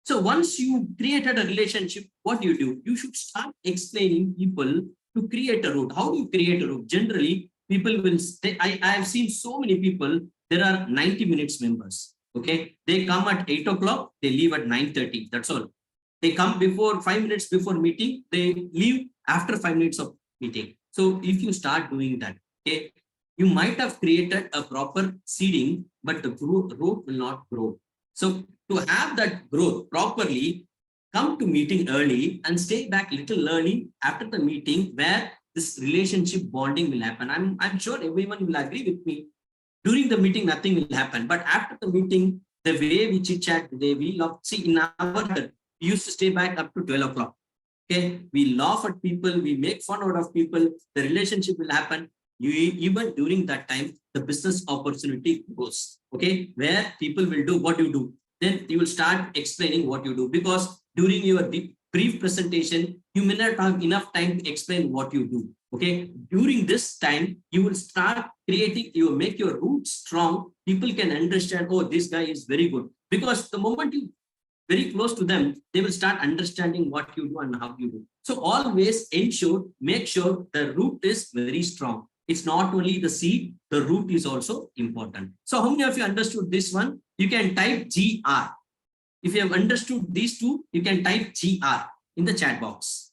So once you created a relationship, what do? You should start explaining people to create a route. How do you create a route? Generally, people will stay. I have seen so many people, there are 90 minutes members. Okay, they come at 8 o'clock, they leave at 9:30. That's all. They come before 5 minutes before meeting, they leave after 5 minutes of meeting. So if you start doing that, okay, you might have created a proper seeding, but the root will not grow. So to have that growth properly, come to meeting early and stay back little learning after the meeting, where this relationship bonding will happen. I'm sure everyone will agree with me. During the meeting, nothing will happen. But after the meeting, the way we chit chat, the way we love, see, in our we used to stay back up to 12 o'clock. Okay, we laugh at people, we make fun out of people, the relationship will happen. even during that time, the business opportunity grows. Okay, where people will do what you do. Then you will start explaining what you do, because during your brief presentation, you may not have enough time to explain what you do. Okay, during this time, you will start creating, you will make your roots strong. People can understand, oh, this guy is very good. Because the moment you very close to them, they will start understanding what you do and how you do. So always make sure the root is very strong. It's not only the seed, the root is also important. So how many of you understood this one? You can type GR. If you have understood these two, you can type GR in the chat box.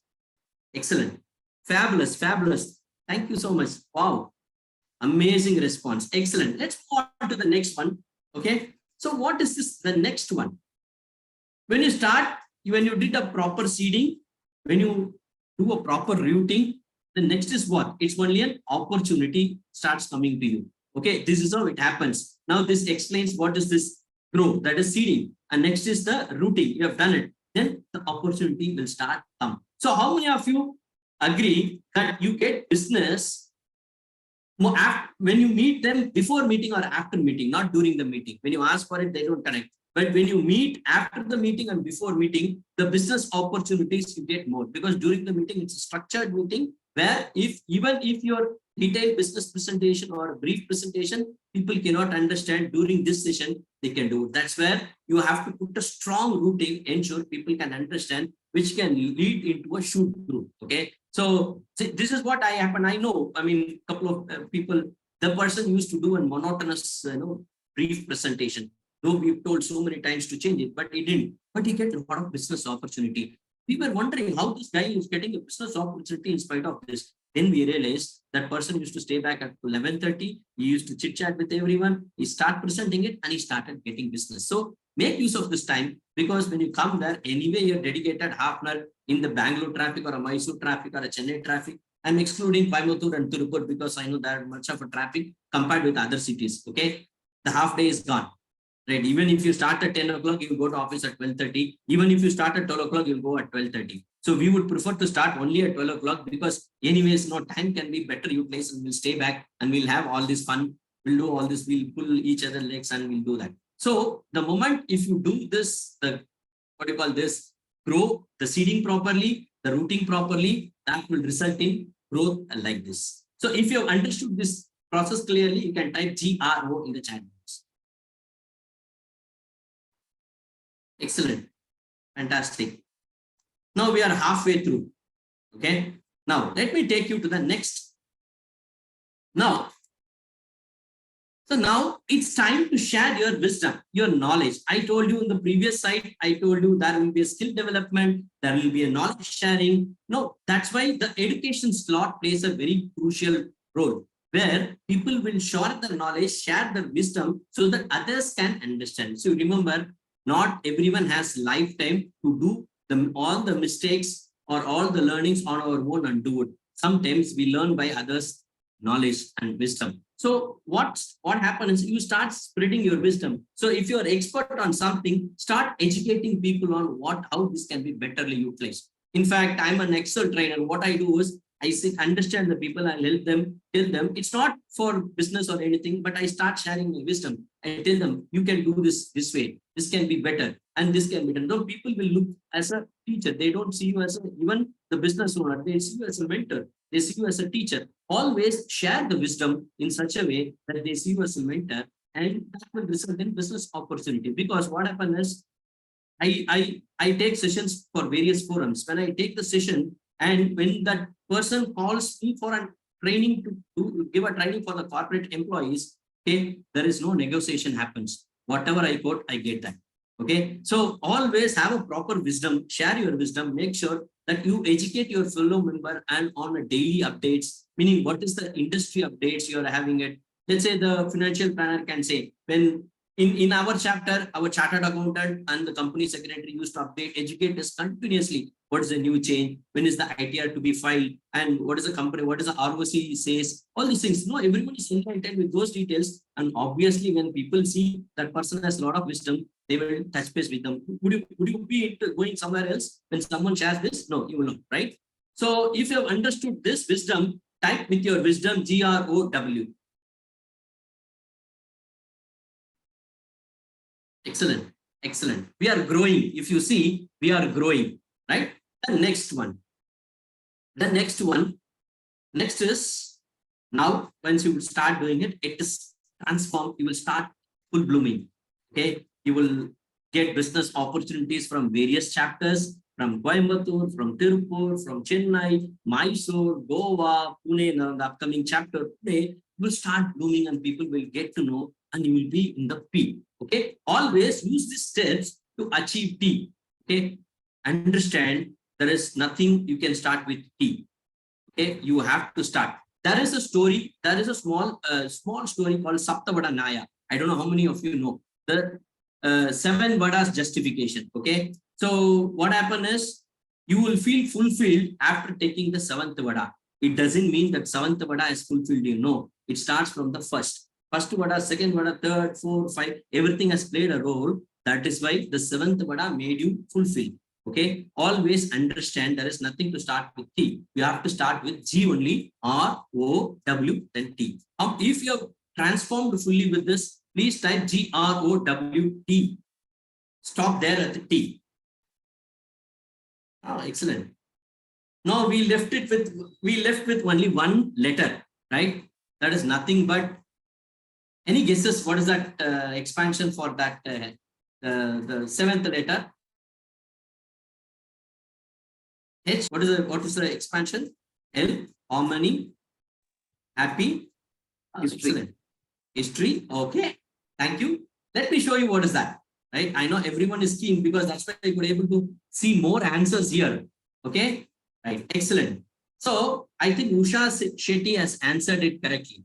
Excellent. Fabulous, fabulous. Thank you so much. Wow. Amazing response. Excellent. Let's move on to the next one. Okay. So what is this? The next one. When you start, when you did a proper seeding, when you do a proper routing, the next is what? It's only an opportunity starts coming to you. Okay, this is how it happens. Now this explains what is this grow, that is seeding. And next is the routing. You have done it. Then the opportunity will start come. So how many of you agree that you get business when you meet them before meeting or after meeting, not during the meeting? When you ask for it, they don't connect. But when you meet after the meeting and before meeting, the business opportunities you get more, because during the meeting, it's a structured meeting where even if your detailed business presentation or a brief presentation, people cannot understand during this session, they can do it. That's where you have to put a strong routing, ensure people can understand, which can lead into a shoot group. Okay. So this is what I happen. I know, I mean, a couple of people, the person used to do a monotonous, brief presentation. Though we've told so many times to change it, but he didn't. But he gets a lot of business opportunity. We were wondering how this guy is getting a business opportunity in spite of this. Then we realized that person used to stay back at 11:30. He used to chit chat with everyone. He started presenting it and he started getting business. So make use of this time, because when you come there, anyway, you're dedicated half an hour in the Bangalore traffic or a Mysore traffic or a Chennai traffic. I'm excluding Coimbatore and Tirupur because I know there much of a traffic compared with other cities. Okay. The half day is gone. Right. Even if you start at 10 o'clock, you go to office at 12:30. Even if you start at 12 o'clock, you'll go at 12:30. So we would prefer to start only at 12 o'clock, because anyways, no, time can be better utilized, and we'll stay back and we'll have all this fun. We'll do all this. We'll pull each other legs and we'll do that. So the moment if you do this, what do you call this? Grow the seeding properly, the routing properly, that will result in growth like this. So if you have understood this process clearly, you can type GRO in the chat. Excellent. Fantastic. Now we are halfway through. Okay. Now let me take you to the next. Now it's time to share your wisdom, your knowledge. I told you in the previous slide, I told you there will be a skill development, there will be a knowledge sharing. No, that's why the education slot plays a very crucial role, where people will share their knowledge, share their wisdom so that others can understand. So remember, not everyone has lifetime to do all the mistakes or all the learnings on our own and do it. Sometimes we learn by others' knowledge and wisdom. So what happens is you start spreading your wisdom. So if you're expert on something, start educating people on how this can be betterly utilized. In fact, I'm an Excel trainer. What I do is I understand the people, I'll help them, tell them it's not for business or anything, but I start sharing my wisdom. I tell them, you can do this way. This can be better and this can be done. No, people will look as a teacher. They don't see you as even the business owner. They see you as a mentor. They see you as a teacher. Always share the wisdom in such a way that they see you as a mentor, and that will result in business opportunity. Because what happens is I take sessions for various forums. When I take the session, and when that person calls me for a training to give a training for the corporate employees, okay, there is no negotiation happens. Whatever I quote, I get that. Okay, so always have a proper wisdom, share your wisdom, make sure that you educate your fellow member and on a daily updates, meaning what is the industry updates you are having it. Let's say the financial planner can say, when in our chapter, our chartered accountant and the company secretary used to educate us continuously. What is the new change? When is the ITR to be filed? And what is the company? What is the ROC says? All these things. No, everyone is enlightened with those details. And obviously, when people see that person has a lot of wisdom, they will touch base with them. Would you be going somewhere else when someone shares this? No, you will not, right? So if you have understood this wisdom, Type with your wisdom, GROW. Excellent. Excellent. We are growing. If you see, we are growing, right? The next one. Next is now, once you start doing it, it is transformed. You will start full blooming. Okay. You will get business opportunities from various chapters, from Coimbatore, from Tirupur, from Chennai, Mysore, Goa, Pune. Now, the upcoming chapter today will start blooming and people will get to know and you will be in the P. Okay. Always use these steps to achieve T. Okay. Understand there is nothing you can start with T. Okay. You have to start. There is a story. There is a small story called Saptavada Naya. I don't know how many of you know the 7 Vadas justification. Okay. So what happened is you will feel fulfilled after taking the 7th Vada. It doesn't mean that 7th Vada is fulfilled. You know, it starts from the first Vada, 2nd Vada, 3rd, 4th, 5. Everything has played a role. That is why the 7th Vada made you fulfill. Okay. Always understand there is nothing to start with T. You have to start with G only, R, O, W, then T. If you have transformed fully with this, please type G, R, O, W, T. Stop there at the T. Oh, excellent. Now we left with only one letter, right? That is nothing but, any guesses? What is that expansion for that? The 7th letter. H. What is the expansion? L. Harmony. Happy. Excellent. History. Okay. Thank you. Let me show you what is that. Right. I know everyone is keen because that's why I could able to see more answers here. Okay. Right. Excellent. So I think Usha Shetty has answered it correctly.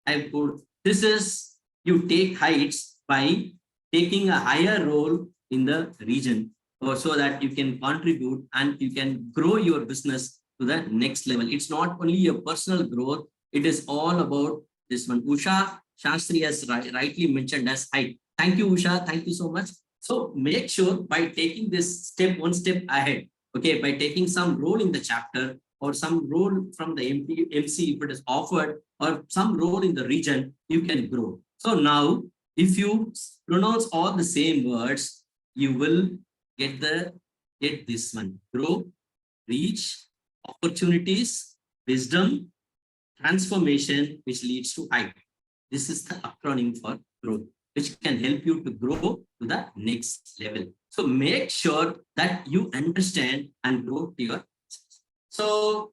I put this is you take heights by taking a higher role in the region, or so that you can contribute and you can grow your business to the next level. It's not only your personal growth, it is all about this one. Usha Shastri has rightly mentioned as height. Thank you, Usha. Thank you so much. So make sure by taking this one step ahead, okay, by taking some role in the chapter or some role from the MC if it is offered, or some role in the region, you can grow. So now, if you pronounce all the same words, you will get this one: grow, reach, opportunities, wisdom, transformation, which leads to height. This is the acronym for growth, which can help you to grow to the next level. So make sure that you understand and grow to your success. So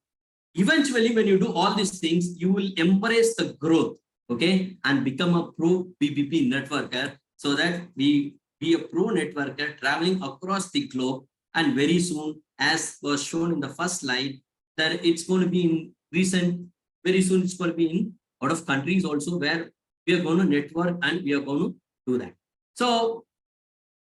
eventually, when you do all these things, you will embrace the growth, okay, and become a pro BBB networker, so that we be a pro networker traveling across the globe. And very soon, as was shown in the first slide, that it's going to be in very soon it's going to be in a lot of countries also, where we are going to network and we are going to do that. So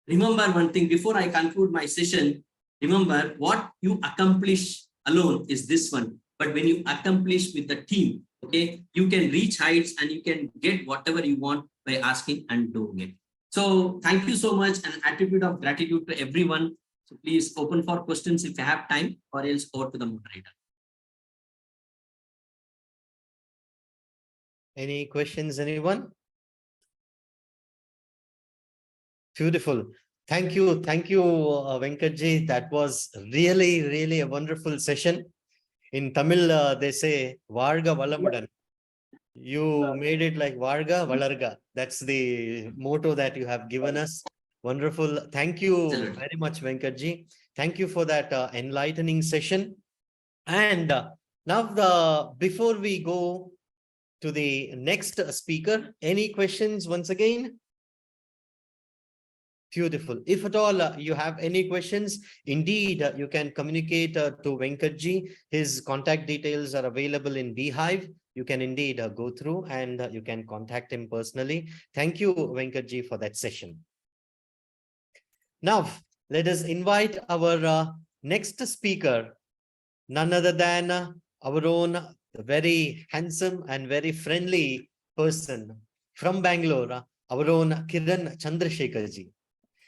remember one thing before I conclude my session. Remember, what you accomplish alone is this one. But when you accomplish with the team, okay, you can reach heights and you can get whatever you want by asking and doing it. So thank you so much, and attitude of gratitude to everyone. So please open for questions if you have time, or else over to the moderator. Any questions, anyone? Beautiful. Thank you, Venkatji. That was really a wonderful session. In Tamil, they say Varga Valamudan. You made it like Varga Valarga. That's the motto that you have given us. Wonderful. Thank you very much, Venkatji. Thank you for that enlightening session. And now, before we go to the next speaker, any questions once again? Beautiful. If at all you have any questions, indeed, you can communicate to Venkatji. His contact details are available in Beehive. You can indeed go through and you can contact him personally. Thank you, Venkatji, for that session. Now, let us invite our next speaker, none other than our own very handsome and very friendly person from Bangalore, our own Kiran Chandrasekharji.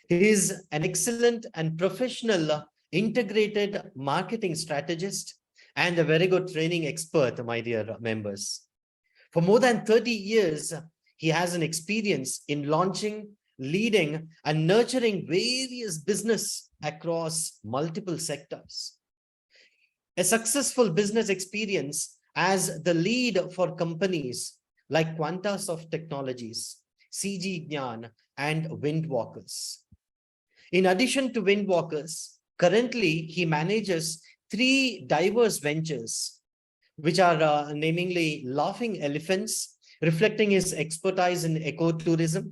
He is an excellent and professional integrated marketing strategist and a very good training expert, my dear members. For more than 30 years, he has an experience in launching, leading, and nurturing various business across multiple sectors. A successful business experience as the lead for companies like Quantasoft Technologies, CG Gnan, and Windwalkers. In addition to Windwalkers, currently he manages 3 diverse ventures, which are namely Laughing Elephants, reflecting his expertise in ecotourism.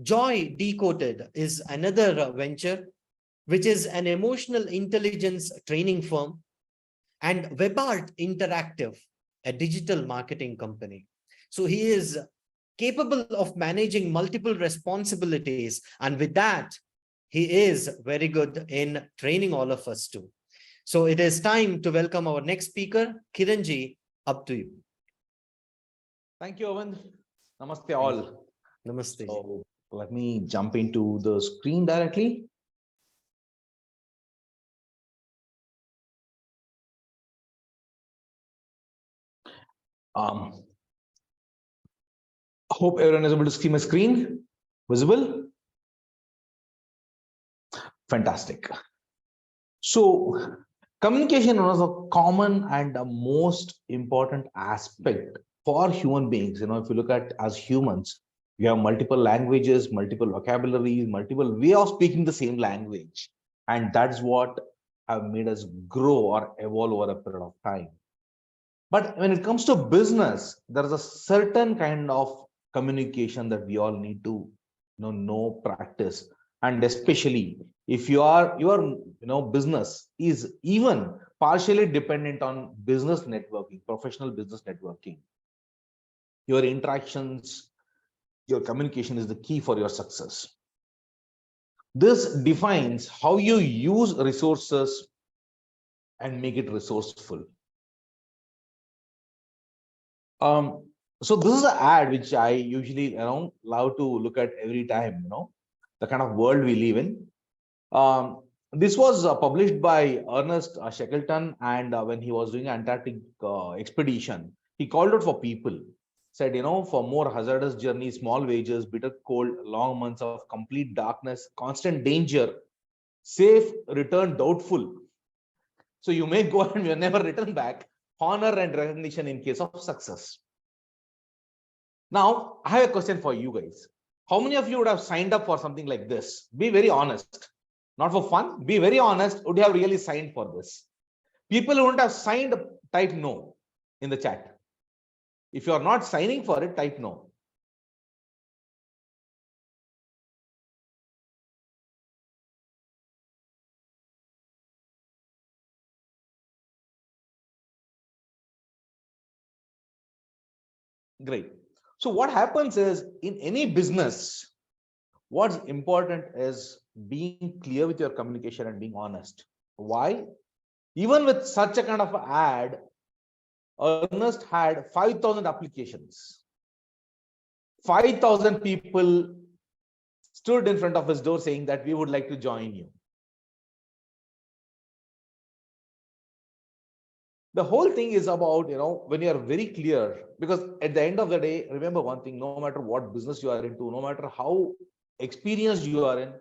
Joy Decoded is another venture, which is an emotional intelligence training firm, and WebArt Interactive, a digital marketing company. So he is capable of managing multiple responsibilities, and with that, he is very good in training all of us too. So it is time to welcome our next speaker, Kiranji. Up to you. Thank you, Arvind. Namaste all. Namaste. So let me jump into the screen directly. Hope everyone is able to see my screen. Visible? Fantastic. So communication is a common and a most important aspect for human beings. You know, if you look at as humans, we have multiple languages, multiple vocabularies, multiple way of speaking the same language. And that's what have made us grow or evolve over a period of time. But when it comes to business, there is a certain kind of communication that we all need to know, practice. And especially if your business is even partially dependent on business networking, professional business networking, your interactions, your communication is the key for your success. This defines how you use resources and make it resourceful. So this is an ad which I usually love to look at every time, the kind of world we live in. This was published by Ernest Shackleton, and when he was doing Antarctic expedition, he called out for people, said, for more hazardous journeys, small wages, bitter cold, long months of complete darkness, constant danger, safe return doubtful. So you may go and you never return back, honor and recognition in case of success. Now, I have a question for you guys. How many of you would have signed up for something like this? Be very honest. Not for fun. Be very honest. Would you have really signed for this? People who wouldn't have signed, type no in the chat. If you are not signing for it, type no. Great. So what happens is, in any business, what's important is being clear with your communication and being honest. Why? Even with such a kind of ad, Ernest had 5,000 applications. 5,000 people stood in front of his door saying that we would like to join you. The whole thing is about, when you are very clear, because at the end of the day, remember one thing, no matter what business you are into, no matter how experienced you are in,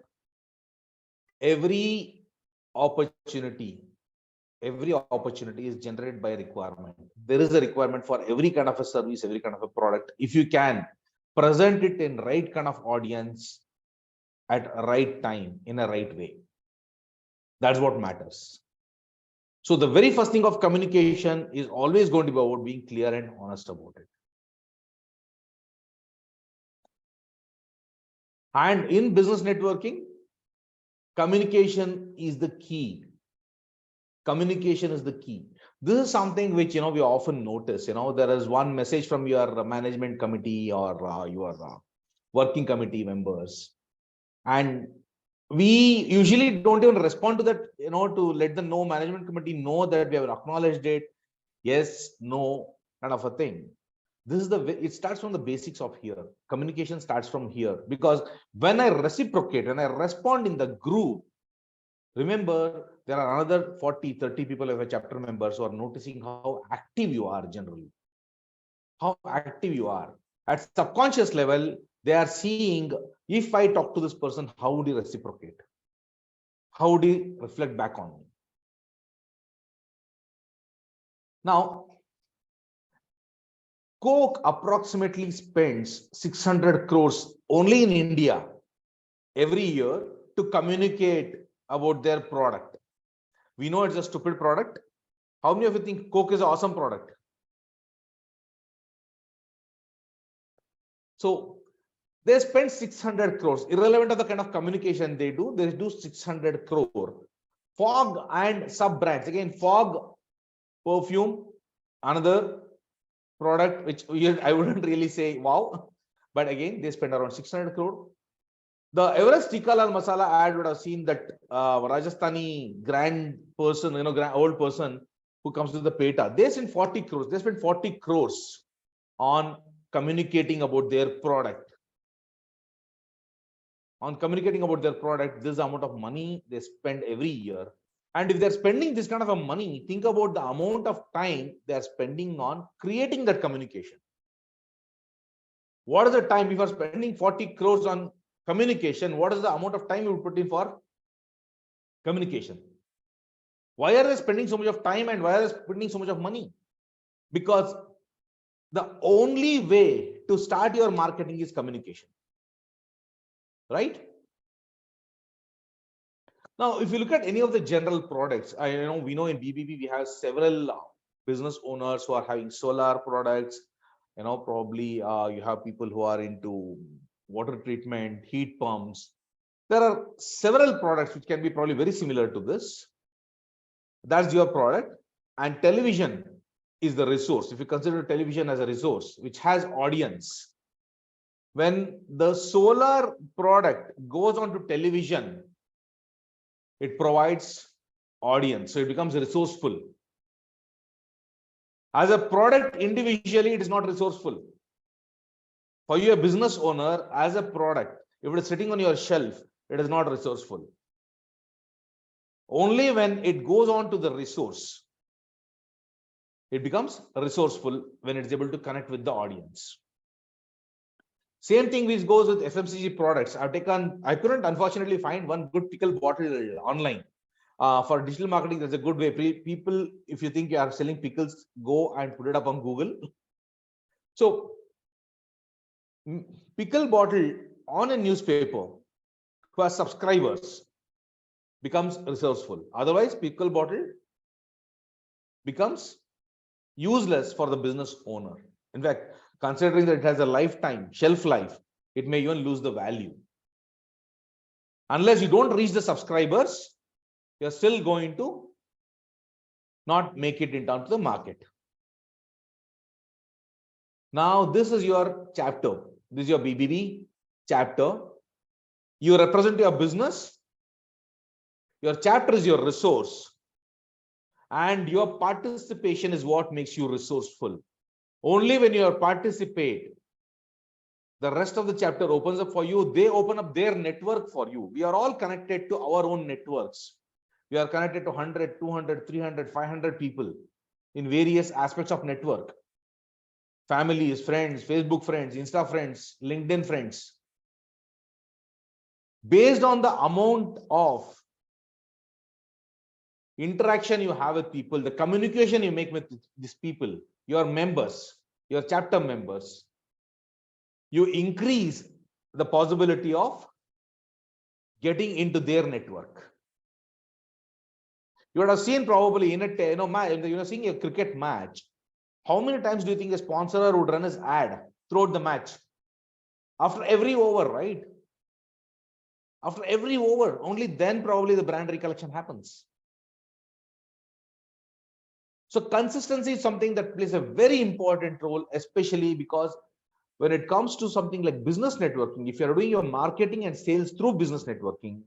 every opportunity is generated by a requirement. There is a requirement for every kind of a service, every kind of a product. If you can present it in right kind of audience at a right time, in a right way, that's what matters. So the very first thing of communication is always going to be about being clear and honest about it. And in business networking, communication is the key. Communication is the key. This is something which, we often notice, there is one message from your management committee or your working committee members. And we usually don't even respond to that, to let the management committee know that we have acknowledged it. Yes, no, kind of a thing. This is it starts from the basics of here. Communication starts from here, because when I reciprocate, when I respond in the group, Remember, there are another 40, 30 people as a chapter members who are noticing how active you are generally. How active you are. At subconscious level, they are seeing, if I talk to this person, how would he reciprocate? How would he reflect back on me? Now, Coke approximately spends 600 crores only in India every year to communicate about their product. We know it's a stupid product. How many of you think Coke is an awesome product? So they spend 600 crores, irrelevant of the kind of communication they do 600 crore. Fog and sub brands. Again, Fog perfume, another product which I wouldn't really say wow, but again, they spend around 600 crore. The Everest Tikka Lal Masala ad would have seen that Rajasthani grand person, old person who comes to the PETA. They spend 40 crores. They spend 40 crores on communicating about their product. On communicating about their product, this amount of money they spend every year. And if they're spending this kind of a money, think about the amount of time they're spending on creating that communication. What is the time if you're spending 40 crores on communication? What is the amount of time you would put in for communication? Why are they spending so much of time and why are they spending so much of money? Because the only way to start your marketing is communication, right? Now, if you look at any of the general products, we know in BBB we have several business owners who are having solar products. Probably you have people who are into water treatment, heat pumps. There are several products which can be probably very similar to this. That's your product, and television is the resource. If you consider television as a resource which has audience, when the solar product goes on to television, it provides audience, so it becomes resourceful. As a product individually, it is not resourceful. For you, a business owner, as a product, if it is sitting on your shelf, it is not resourceful. Only when it goes on to the resource, it becomes resourceful, when it is able to connect with the audience. Same thing which goes with FMCG products. I couldn't unfortunately find one good pickle bottle online. For digital marketing, there's a good way. People, if you think you are selling pickles, go and put it up on Google. So, pickle bottle on a newspaper who has subscribers becomes resourceful. Otherwise, pickle bottle becomes useless for the business owner. In fact, considering that it has a lifetime, shelf life, it may even lose the value. Unless you don't reach the subscribers, you're still going to not make it in terms of the market. Now, this is your chapter. This is your BBB chapter. You represent your business. Your chapter is your resource. And your participation is what makes you resourceful. Only when you participate, the rest of the chapter opens up for you. They open up their network for you. We are all connected to our own networks. We are connected to 100, 200, 300, 500 people in various aspects of network. Families, friends, Facebook friends, Insta friends, LinkedIn friends. Based on the amount of interaction you have with people, the communication you make with these people, your members, your chapter members, you increase the possibility of getting into their network. You would have seen probably in a seeing a cricket match. How many times do you think a sponsor would run his ad throughout the match? After every over, right? After every over, only then probably the brand recollection happens. So consistency is something that plays a very important role, especially because when it comes to something like business networking, if you're doing your marketing and sales through business networking,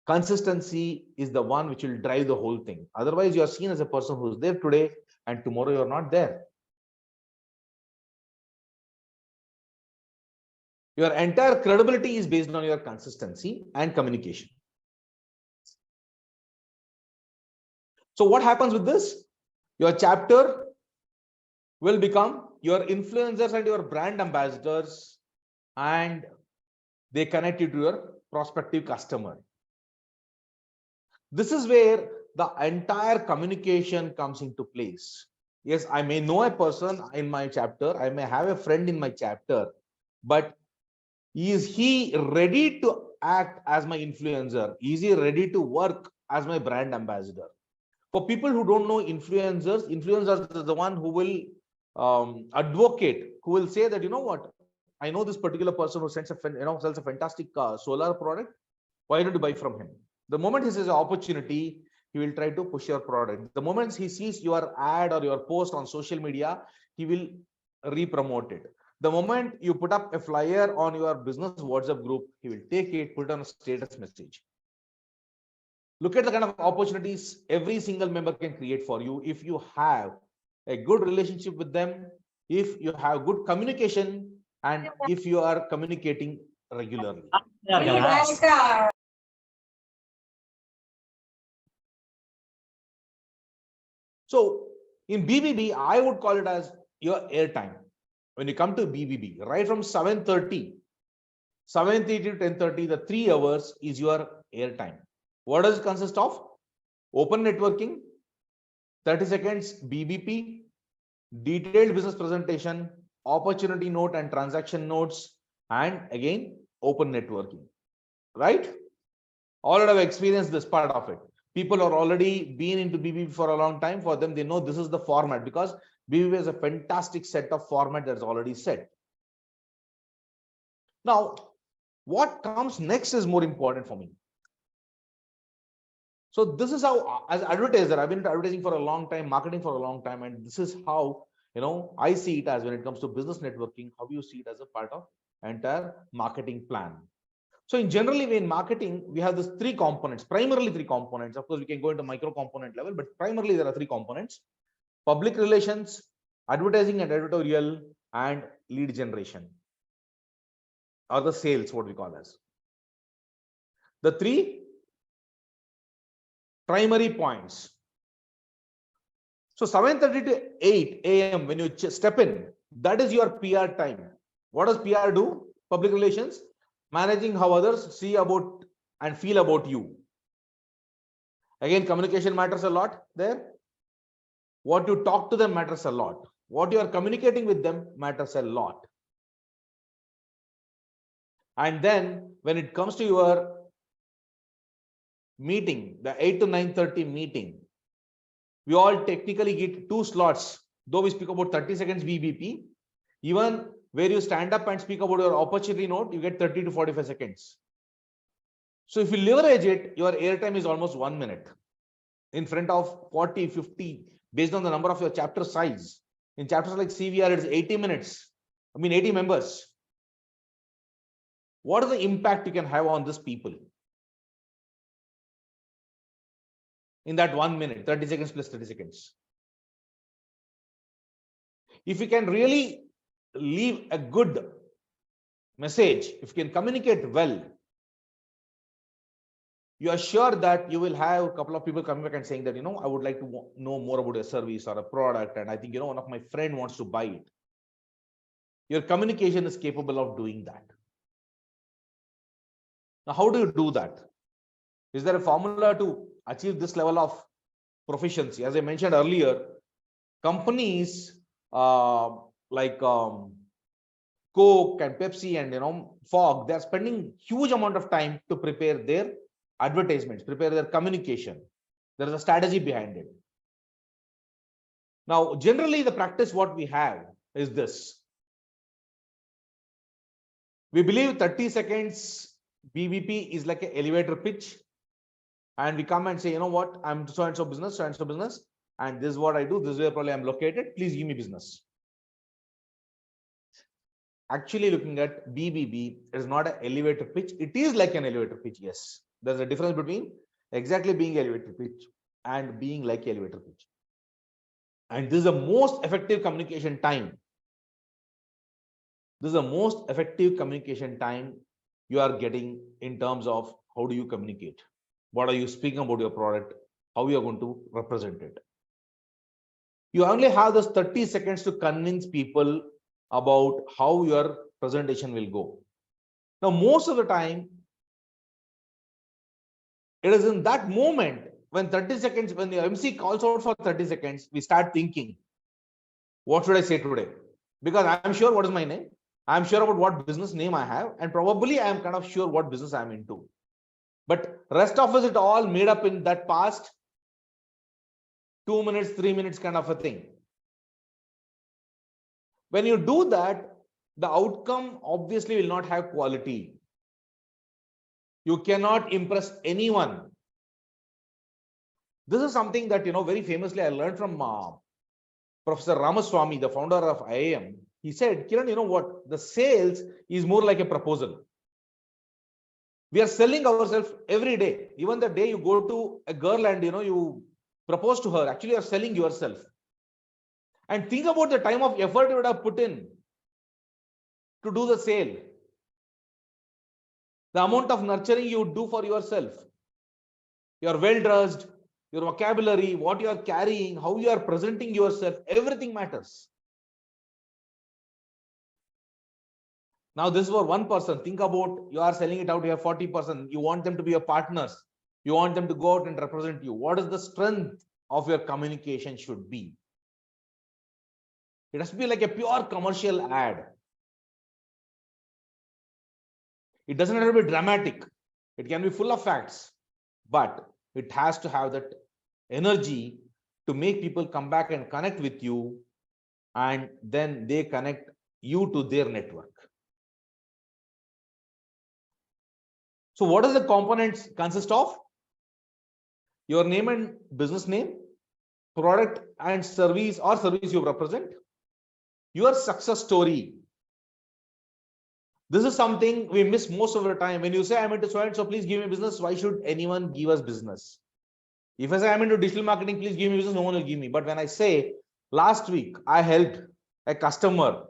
consistency is the one which will drive the whole thing. Otherwise, you are seen as a person who's there today and tomorrow you're not there. Your entire credibility is based on your consistency and communication. So what happens with this? Your chapter will become your influencers and your brand ambassadors, and they connect you to your prospective customer. This is where the entire communication comes into place. Yes, I may know a person in my chapter, I may have a friend in my chapter, but is he ready to act as my influencer? Is he ready to work as my brand ambassador? For people who don't know influencers, influencers is the one who will advocate, who will say that, you know what, I know this particular person who sells a fantastic solar product. Why don't you buy from him? The moment he sees an opportunity, he will try to push your product. The moment he sees your ad or your post on social media, he will re-promote it. The moment you put up a flyer on your business WhatsApp group, he will take it, put it on a status message. Look at the kind of opportunities every single member can create for you if you have a good relationship with them, if you have good communication, and if you are communicating regularly. So in BBB, I would call it as your airtime. When you come to BBB, right from 7:30 to 10:30, the 3 hours is your airtime. What does it consist of? Open networking, 30 seconds BBP, detailed business presentation, opportunity note and transaction notes, and again, open networking, right? All have experienced this part of it. People are already been into BBB for a long time. For them, they know this is the format because BBB is a fantastic set of format that's already set. Now, what comes next is more important for me. So this is how, as advertiser, I've been advertising for a long time, marketing for a long time, and this is how, I see it as when it comes to business networking, how you see it as a part of entire marketing plan. So in generally, in marketing, we have these 3 components, primarily 3 components. Of course, we can go into micro component level, but primarily there are 3 components: public relations, advertising and editorial, and lead generation, or the sales, what we call as. The 3 primary points. So 7:30 to 8 a.m. when you step in, that is your PR time. What does PR do? Public relations, managing how others see about and feel about you. Again, communication matters a lot there. What you talk to them matters a lot. What you are communicating with them matters a lot. And then when it comes to your meeting, the 8 to 9:30 meeting, we all technically get 2 slots, though we speak about 30 seconds BBP. Even where you stand up and speak about your opportunity note, you get 30 to 45 seconds. So if you leverage it, your airtime is almost 1 minute in front of 40, 50, based on the number of your chapter size. In chapters like CVR, it's 80 minutes. 80 members. What is the impact you can have on these people? In that 1 minute, 30 seconds plus 30 seconds. If you can really leave a good message, if you can communicate well, you are sure that you will have a couple of people coming back and saying that, I would like to know more about a service or a product. And I think, one of my friend wants to buy it. Your communication is capable of doing that. Now, how do you do that? Is there a formula to achieve this level of proficiency? As I mentioned earlier, companies like Coke and Pepsi and Fog, they're spending huge amount of time to prepare their advertisements, prepare their communication. There is a strategy behind it. Now, generally, the practice what we have is this. We believe 30 seconds BBP is like an elevator pitch. And we come and say, you know what, I'm so-and-so business, and this is what I do, this is where probably I'm located, please give me business. Actually, looking at BBB, it is not an elevator pitch. It is like an elevator pitch, yes. There's a difference between exactly being elevator pitch and being like elevator pitch. And this is the most effective communication time. This is the most effective communication time you are getting in terms of how do you communicate? What are you speaking about your product? how you are going to represent it. You only have those 30 seconds to convince people about how your presentation will go. Now, most of the time, it is in that moment when 30 seconds, when the MC calls out for 30 seconds, we start thinking, what should I say today? Because I'm sure what is my name. I'm sure about what business name I have, and probably I'm kind of sure what business I'm into. But rest of us, it all made up in that past 2 minutes, 3 minutes kind of a thing. When you do that, the outcome obviously will not have quality. You cannot impress anyone. This is something that, very famously I learned from Professor Ramaswamy, the founder of IIM. He said, Kiran, you know what? The sales is more like a proposal. We are selling ourselves every day. Even the day you go to a girl and, you propose to her, actually you are selling yourself. And think about the time of effort you would have put in to do the sale. The amount of nurturing you would do for yourself. You are well dressed, your vocabulary, what you are carrying, how you are presenting yourself, everything matters. Now, this is for one person. Think about, you are selling it out, you have 40%. You want them to be your partners. You want them to go out and represent you. What is the strength of your communication should be? It has to be like a pure commercial ad. It doesn't have to be dramatic. It can be full of facts, but it has to have that energy to make people come back and connect with you, and then they connect you to their network. So what does the components consist of? Your name and business name, product and service or service you represent, your success story. This is something we miss most of the time. When you say I'm into so and so, please give me business. Why should anyone give us business? If I say I'm into digital marketing, please give me business, no one will give me. But when I say last week I helped a customer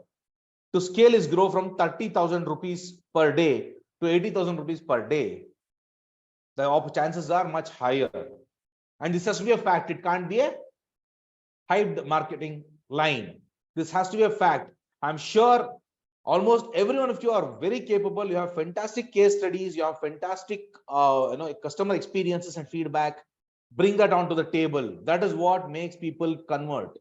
to scale his grow from 30,000 rupees per day to 80,000 rupees per day, the chances are much higher. And this has to be a fact. It can't be a hyped marketing line. This has to be a fact. I'm sure almost every one of you are very capable. You have fantastic case studies. You have fantastic, customer experiences and feedback. Bring that onto the table. That is what makes people convert.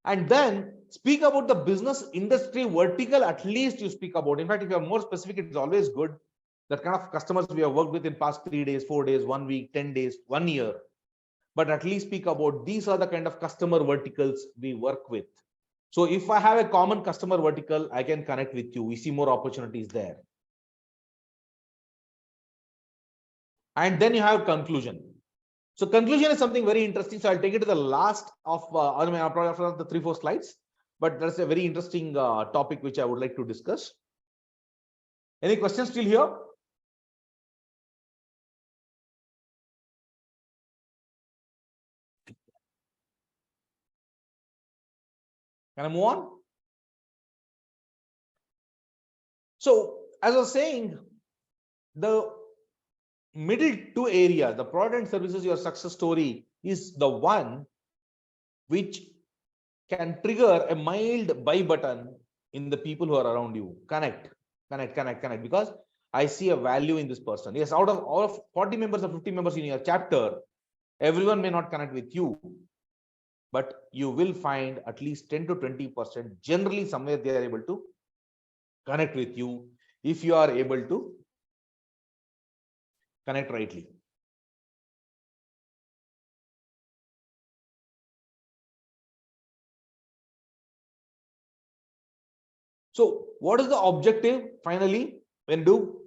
And then speak about the business industry vertical. At least you speak about. In fact, if you are more specific, it's always good. That kind of customers we have worked with in past 3 days, 4 days, 1 week, 10 days, 1 year. But at least speak about these are the kind of customer verticals we work with. So if I have a common customer vertical, I can connect with you. We see more opportunities there. And then you have conclusion. So conclusion is something very interesting. So I'll take it to the last of the 3-4 slides. But that's a very interesting topic which I would like to discuss. Any questions still here? Can I move on? So as I was saying, the middle two areas, the product and services, your success story is the one which can trigger a mild buy button in the people who are around you. Connect. Because I see a value in this person. Yes, out of all of 40 members or 50 members in your chapter, everyone may not connect with you, but you will find at least 10 to 20% generally somewhere they are able to connect with you if you are able to connect rightly. So what is the objective finally when do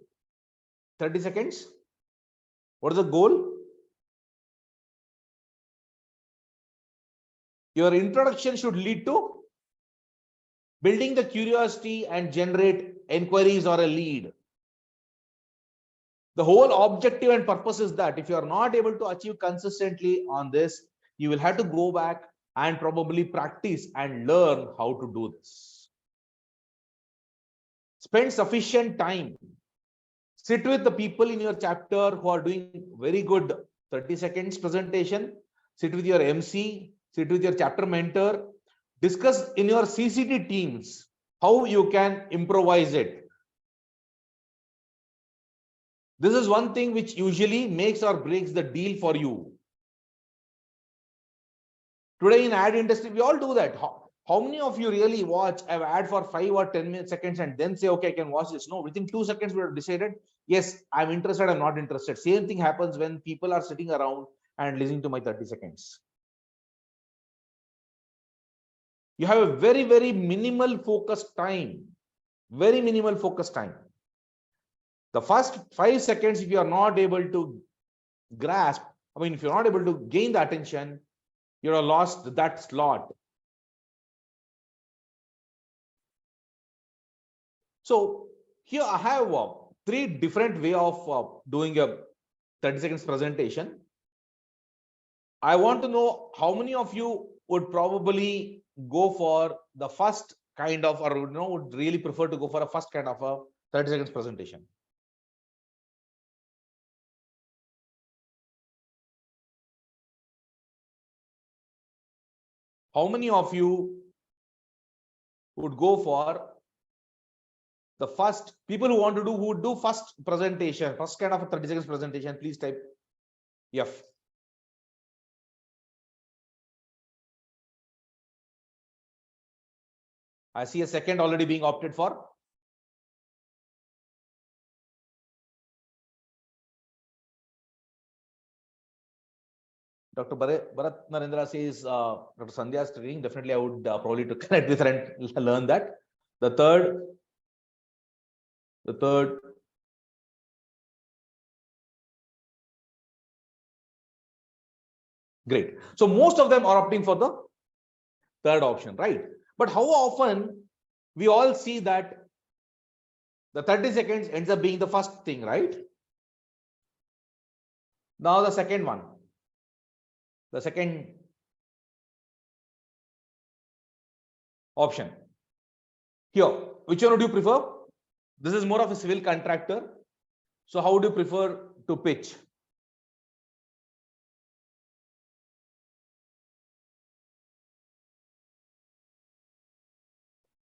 30 seconds? What is the goal? Your introduction should lead to building the curiosity and generate inquiries or a lead. The whole objective and purpose is that if you are not able to achieve consistently on this, you will have to go back and probably practice and learn how to do this. Spend sufficient time. Sit with the people in your chapter who are doing very good 30 seconds presentation, sit with your MC, sit with your chapter mentor, discuss in your CCT teams how you can improvise it. This is one thing which usually makes or breaks the deal for you. Today in ad industry, we all do that. How many of you really watch an ad for 5 or 10 seconds and then say, okay, I can watch this? No, within 2 seconds, we have decided, yes, I'm interested, I'm not interested. Same thing happens when people are sitting around and listening to my 30 seconds. You have a very, very minimal focus time. Very minimal focus time. The first 5 seconds, if you are not able to grasp, if you're not able to gain the attention, you have lost that slot. So here I have 3 different way of doing a 30 seconds presentation. I want to know how many of you would probably go for the first kind of, or would really prefer to go for a first kind of a 30 seconds presentation. How many of you would go for the first, people who want to do, who would do first presentation, first kind of a 30 seconds presentation, please type F. I see a second already being opted for. Dr. Bharat Narendra says, Dr. Sandhya is training. Definitely, I would probably to connect with her and learn that. The third. Great. So most of them are opting for the third option, right? But how often we all see that the 30 seconds ends up being the first thing, right? Now the second one. The second option. Here, which one would you prefer? This is more of a civil contractor. So how would you prefer to pitch?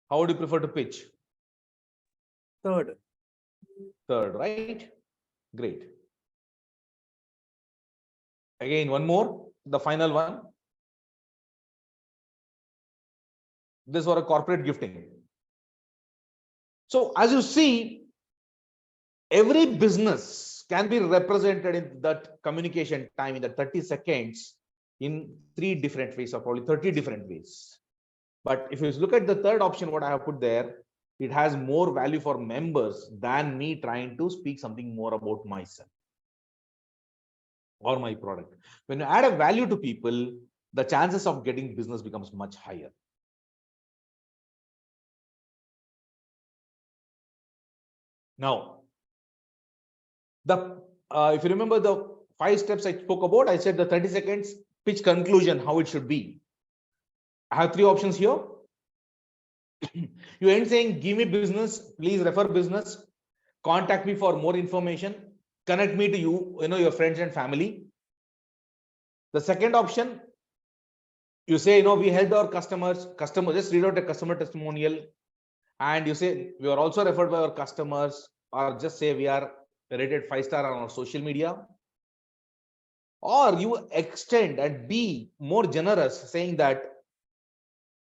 How would you prefer to pitch? Third. Third, right? Great. Again, one more, the final one. This was a corporate gifting. So as you see, every business can be represented in that communication time in the 30 seconds in 3 different ways, or probably 30 different ways. But if you look at the third option, what I have put there, it has more value for members than me trying to speak something more about myself or my product. When you add a value to people, the chances of getting business becomes much higher. Now, if you remember the 5 steps I spoke about, I said the 30 seconds pitch conclusion, how it should be. I have 3 options here. You end saying, give me business, please refer business, contact me for more information, connect me to you, your friends and family. The second option, you say, we helped our customers, just read out a customer testimonial, and you say, we are also referred by our customers, or just say we are rated 5-star on our social media. Or you extend and be more generous, saying that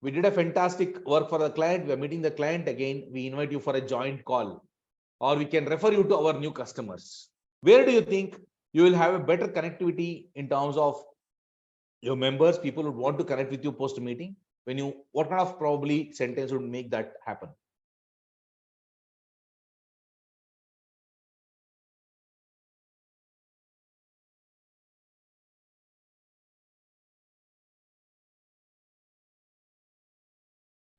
we did a fantastic work for the client, we are meeting the client again, we invite you for a joint call, or we can refer you to our new customers. Where do you think you will have a better connectivity in terms of your members? People would want to connect with you post meeting. What kind of probably sentence would make that happen?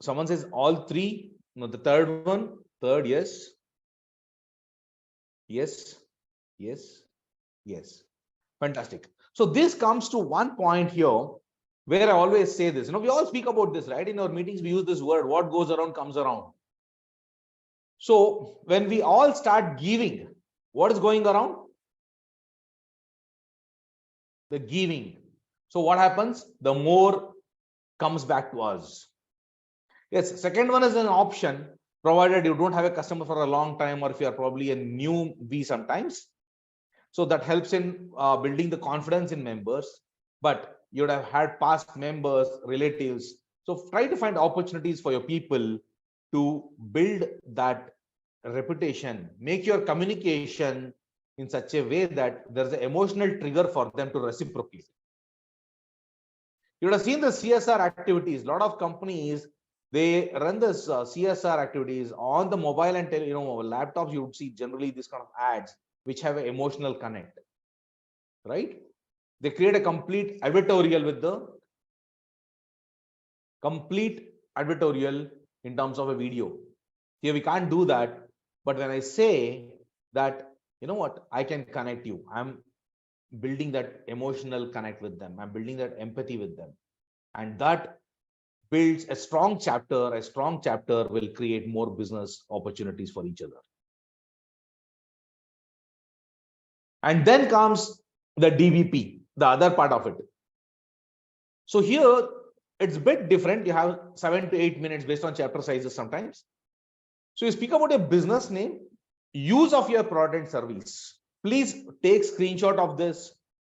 Someone says all 3. No, the third one. Third, yes. Yes. Fantastic. So this comes to one point here where I always say this. We all speak about this, right? In our meetings, we use this word, what goes around comes around. So when we all start giving, what is going around? the giving. So what happens? The more comes back to us. Yes, second one is an option, provided you don't have a customer for a long time, or if you are probably a newbie sometimes. So that helps in building the confidence in members, but you would have had past members, relatives. So try to find opportunities for your people to build that reputation, make your communication in such a way that there's an emotional trigger for them to reciprocate. You would have seen the CSR activities. A lot of companies, they run this CSR activities on the mobile and laptops. You would see generally this kind of ads which have an emotional connect, right? They create a complete advertorial with the complete advertorial in terms of a video. Here we can't do that. But when I say that, you know what, I can connect you, I'm building that emotional connect with them. I'm building that empathy with them. And that builds a strong chapter. A strong chapter will create more business opportunities for each other. And then comes the DVP, the other part of it. So here it's a bit different. You have 7 to 8 minutes based on chapter sizes sometimes. So you speak about your business name, use of your product and service. Please take screenshot of this.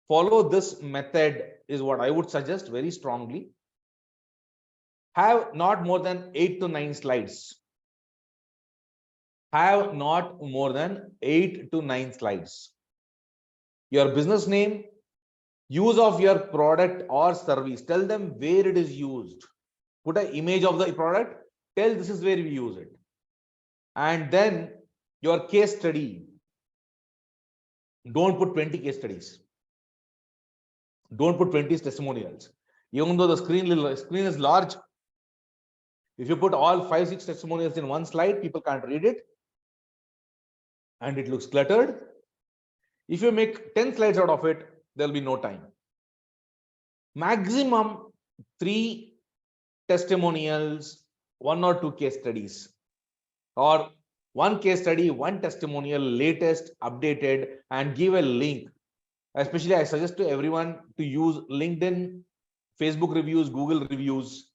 Follow this method is what I would suggest very strongly. Have not more than 8 to 9 slides. Have not more than 8 to 9 slides. Your business name, use of your product or service. Tell them where it is used. Put an image of the product. Tell this is where we use it. And then your case study. Don't put 20 case studies. Don't put 20 testimonials. Even though the screen is large, if you put all 5-6 testimonials in one slide, people can't read it. And it looks cluttered. If you make 10 slides out of it, there'll be no time. Maximum 3 testimonials, 1 or 2 case studies, or 1 case study, 1 testimonial, latest, updated, and give a link. Especially, I suggest to everyone to use LinkedIn, Facebook reviews, Google reviews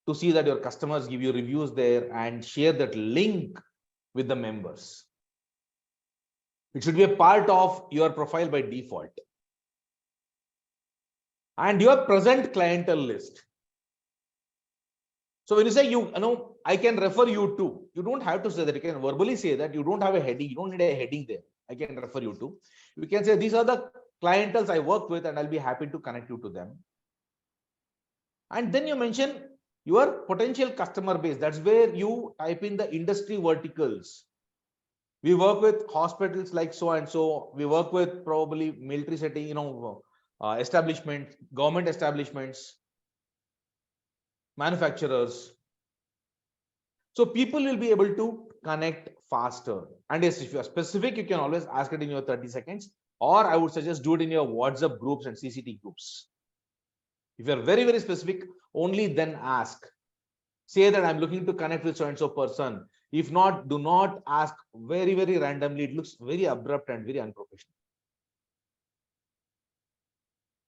to see that your customers give you reviews there, and share that link with the members. It should be a part of your profile by default. And your present clientele list. So when you say I can refer you to, you don't have to say that. You can verbally say that. You don't have a heading. You don't need a heading there. I can refer you to. You can say these are the clienteles I work with, and I'll be happy to connect you to them. And then you mention your potential customer base. That's where you type in the industry verticals. We work with hospitals like so and so. We work with probably military setting, establishments, government establishments, manufacturers. So people will be able to connect faster. And yes, if you are specific, you can always ask it in your 30 seconds, or I would suggest do it in your WhatsApp groups and CCT groups. If you're very, very specific, only then ask. Say that I'm looking to connect with so and so person. If not, do not ask very, very randomly. It looks very abrupt and very unprofessional.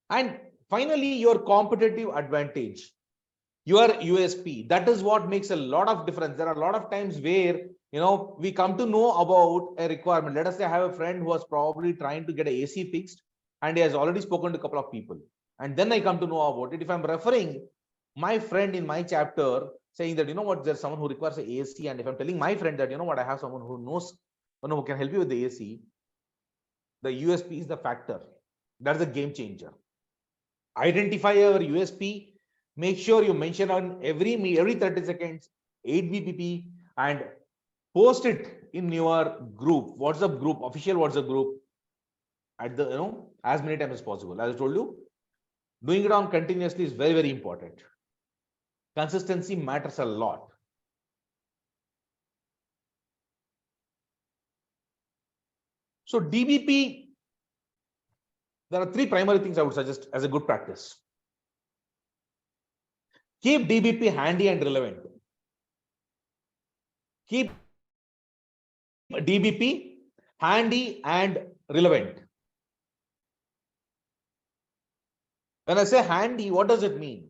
And finally, your competitive advantage, your USP. That is what makes a lot of difference. There are a lot of times where we come to know about a requirement. Let us say I have a friend who was probably trying to get an AC fixed, and he has already spoken to a couple of people. And then I come to know about it. If I'm referring my friend in my chapter saying that, there's someone who requires an AC, and if I'm telling my friend that, I have someone who knows, who can help you with the AC, the USP is the factor. That's a game changer. Identify your USP. Make sure you mention on every 30 seconds 8 BPP, and post it in your group, WhatsApp group, official WhatsApp group, at the as many times as possible. As I told you, doing it on continuously is very, very important. Consistency matters a lot. So DBP, there are 3 primary things I would suggest as a good practice. Keep DBP handy and relevant. Keep DBP handy and relevant. When I say handy, what does it mean?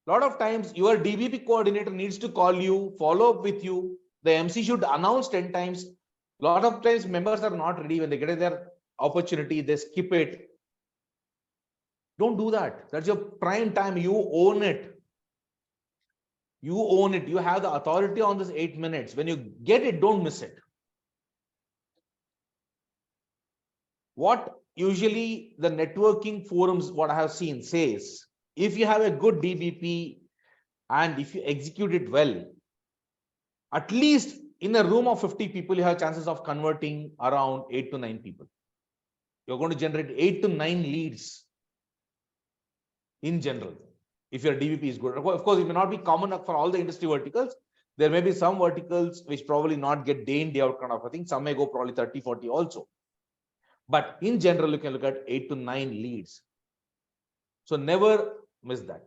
A lot of times your DBP coordinator needs to call you, follow up with you. The MC should announce 10 times. A lot of times members are not ready. When they get their opportunity, they skip it. Don't do that. That's your prime time. You own it. You own it. You have the authority on this 8 minutes. When you get it, don't miss it. What usually the networking forums, what I have seen says, if you have a good DBP and if you execute it well, at least in a room of 50 people, you have chances of converting around 8 to 9 people. You're going to generate 8 to 9 leads in general. If your DBP is good, of course, it may not be common for all the industry verticals. There may be some verticals which probably not get day in, day out kind of a thing. Some may go probably 30, 40 also. But in general, you can look at 8 to 9 leads. So never miss that.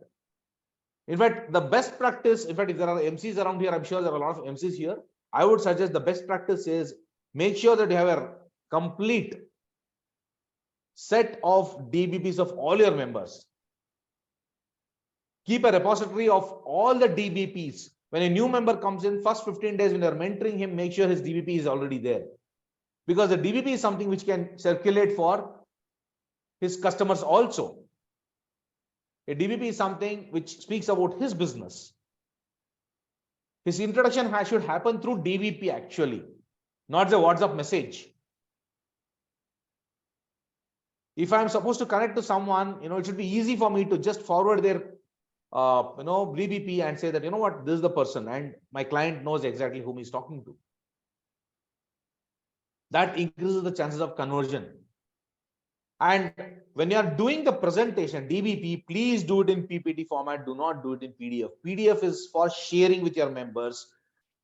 In fact, the best practice, in fact, if there are MCs around here, I'm sure there are a lot of MCs here. I would suggest the best practice is make sure that you have a complete set of DBPs of all your members. Keep a repository of all the DBPs. When a new member comes in, first 15 days when you're mentoring him, make sure his DBP is already there. Because the DBP is something which can circulate for his customers also. A DBP is something which speaks about his business. His introduction should happen through DBP actually, not the WhatsApp message. If I'm supposed to connect to someone, it should be easy for me to just forward their DBP and say that, what, this is the person, and my client knows exactly whom he's talking to. That increases the chances of conversion. And when you are doing the presentation, DBP, please do it in PPT format. Do not do it in PDF. PDF is for sharing with your members.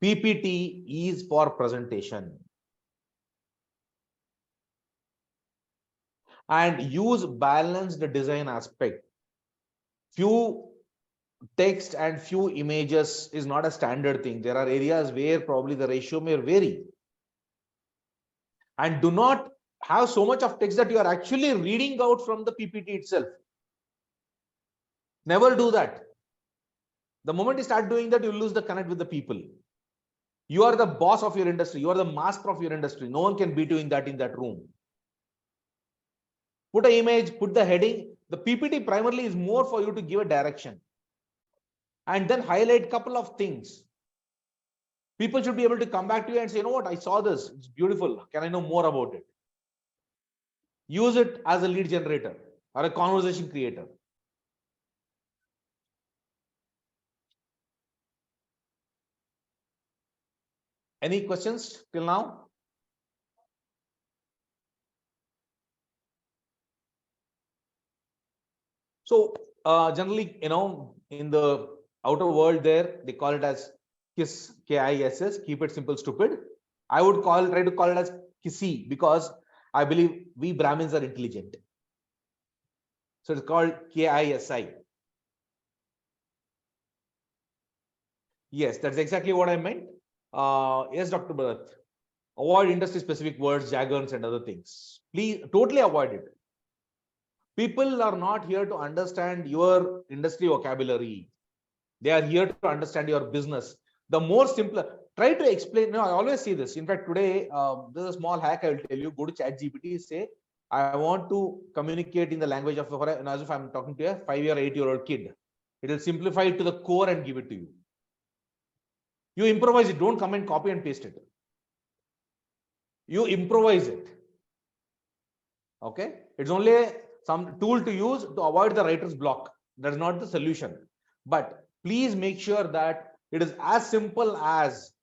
PPT is for presentation. And use balanced design aspect. Few text and few images is not a standard thing. There are areas where probably the ratio may vary. And do not have so much of text that you are actually reading out from the PPT itself. Never do that. The moment you start doing that, you lose the connect with the people. You are the boss of your industry. You are the master of your industry. No one can beat you in that room. Put an image, put the heading. The PPT primarily is more for you to give a direction. And then highlight a couple of things. People should be able to come back to you and say, what, I saw this. It's beautiful. Can I know more about it? Use it as a lead generator or a conversation creator. Any questions till now? So generally, in the outer world there, they call it as KISS, KISS, keep it simple, stupid. I would try to call it as KISSI because I believe we Brahmins are intelligent. So it's called KISI. Yes, that's exactly what I meant. Yes, Dr. Bharat. Avoid industry specific words, jargons and other things. Please totally avoid it. People are not here to understand your industry vocabulary. They are here to understand your business. The more simpler, try to explain. I always see this. In fact, today, there's a small hack I will tell you. Go to ChatGPT, say, I want to communicate in the language of, as if I'm talking to a 5 or 8-year-old kid. It will simplify it to the core and give it to you. You improvise it. Don't come and copy and paste it. You improvise it. Okay. It's only some tool to use to avoid the writer's block. That's not the solution. But please make sure that it is as simple as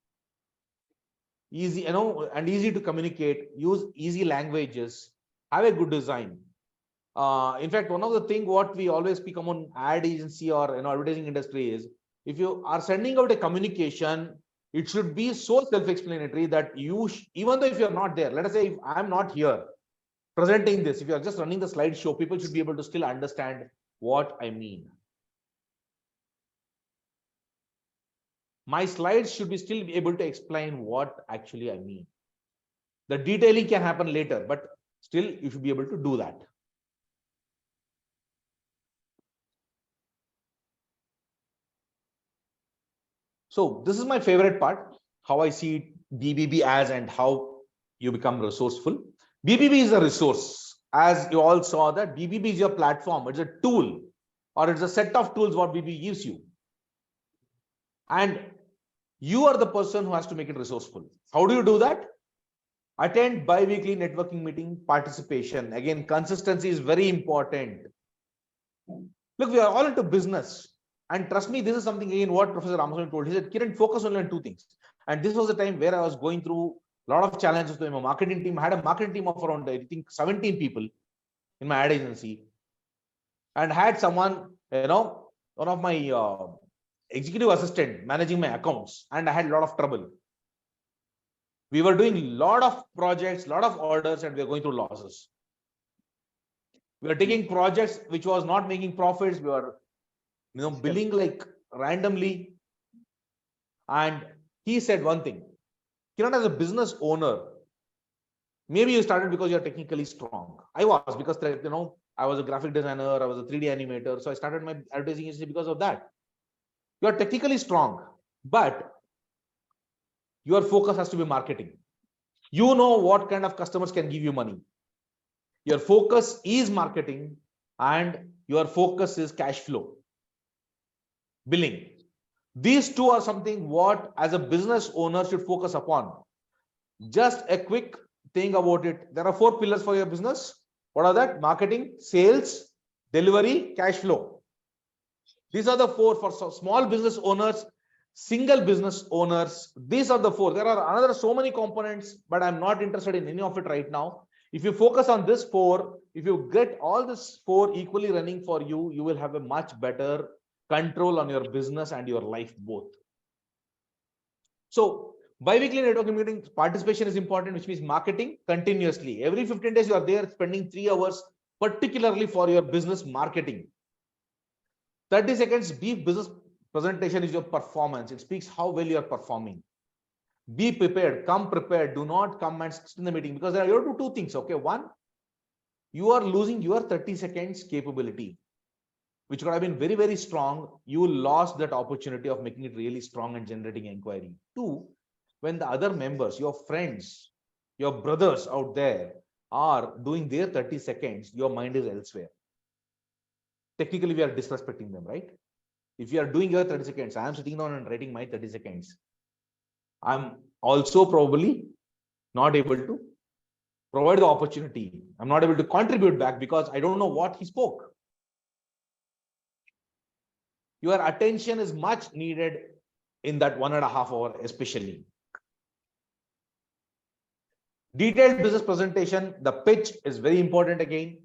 easy, and easy to communicate. Use easy languages. Have a good design. In fact, one of the things what we always speak among ad agency or advertising industry is, if you are sending out a communication, it should be so self-explanatory that you, even though if you're not there, let us say if I'm not here presenting this, if you are just running the slideshow, people should be able to still understand what I mean. My slides should be still be able to explain what actually I mean. The detailing can happen later, but still you should be able to do that. So this is my favorite part, how I see BBB as and how you become resourceful. BBB is a resource. As you all saw that BBB is your platform. It's a tool or it's a set of tools what BBB gives you. And you are the person who has to make it resourceful. How do you do that? Attend bi-weekly networking meeting participation. Again, consistency is very important. Look, we are all into business. And trust me, this is something again what Professor Ramaswamy told. He said, Kiran, focus only on two things. And this was the time where I was going through a lot of challenges with my marketing team. I had a marketing team of around, I think, 17 people in my ad agency. And had someone, one of my executive assistant managing my accounts. And I had a lot of trouble. We were doing a lot of projects, a lot of orders, and we were going through losses. We were taking projects which was not making profits. We were, billing like randomly. And he said one thing, Kiran, as a business owner, maybe you started because you're technically strong. I was, because, I was a graphic designer, I was a 3D animator. So I started my advertising agency because of that. You're technically strong, but your focus has to be marketing. You know what kind of customers can give you money. Your focus is marketing and your focus is cash flow, billing. These two are something what as a business owner should focus upon. Just a quick thing about it. There are 4 pillars for your business. What are that? Marketing, sales, delivery, cash flow. These are the 4 for small business owners, single business owners. These are the 4. There are another so many components, but I'm not interested in any of it right now. If you focus on this 4, if you get all this 4 equally running for you, you will have a much better control on your business and your life both. So bi-weekly networking meeting participation is important, which means marketing continuously. Every 15 days, you are there spending 3 hours, particularly for your business marketing. 30 seconds brief business presentation is your performance. It speaks how well you are performing. Be prepared, come prepared. Do not come and sit in the meeting, because there are 2 things. Okay, one, you are losing your 30 seconds capability, which could have been very, very strong. You lost that opportunity of making it really strong and generating inquiry. 2, when the other members, your friends, your brothers out there are doing their 30 seconds, your mind is elsewhere. Technically, we are disrespecting them, right? If you are doing your 30 seconds, I am sitting down and writing my 30 seconds. I'm also probably not able to provide the opportunity. I'm not able to contribute back because I don't know what he spoke. Your attention is much needed in that 1.5 hour, especially. Detailed business presentation, the pitch is very important again.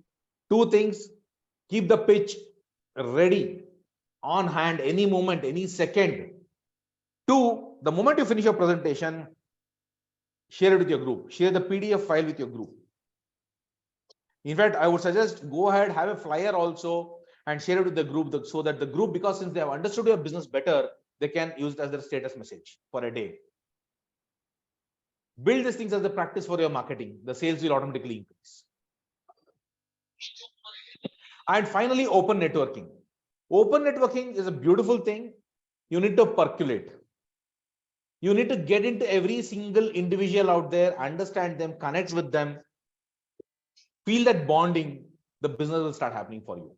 2 things, keep the pitch ready, on hand, any moment, any second. 2, the moment you finish your presentation, share it with your group. Share the PDF file with your group. In fact, I would suggest go ahead, have a flyer also and share it with the group, so that the group, because since they have understood your business better, they can use it as their status message for a day. Build these things as a practice for your marketing. The sales will automatically increase. And finally, open networking. Open networking is a beautiful thing. You need to percolate. You need to get into every single individual out there, understand them, connect with them, feel that bonding. The business will start happening for you.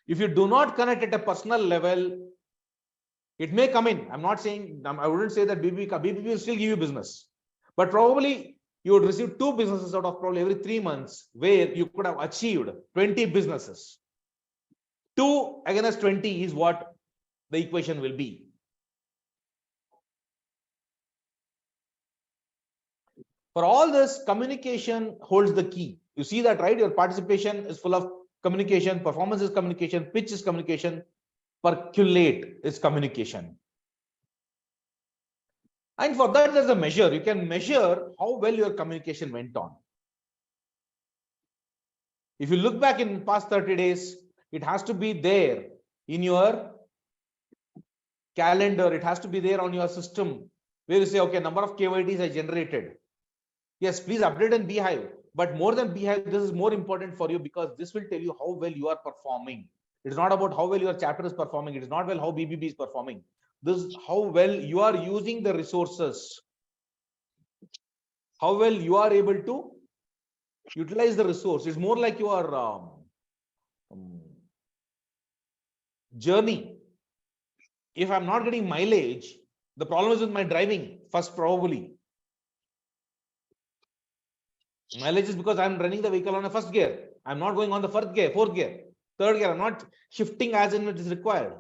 If you do not connect at a personal level, it may come in. I'm not saying, I wouldn't say that BBB will still give you business, but probably you would receive 2 businesses out of probably every 3 months, where you could have achieved 20 businesses. 2 against 20 is what the equation will be. For all this, communication holds the key. You see that, right? Your participation is full of communication, performance is communication, pitch is communication, percolate is communication. And for that, there's a measure. You can measure how well your communication went on. If you look back in the past 30 days, it has to be there in your calendar. It has to be there on your system, where you say, okay, number of KYTs I generated. Yes, please update in Beehive. But more than Beehive, this is more important for you, because this will tell you how well you are performing. It's not about how well your chapter is performing. It is not well how BBB is performing. This is how well you are using the resources. How well you are able to utilize the resource. It's more like your journey. If I'm not getting mileage, the problem is with my driving first, probably. Mileage is because I'm running the vehicle on a first gear. I'm not going on the fourth gear, third gear. I'm not shifting as in it is required.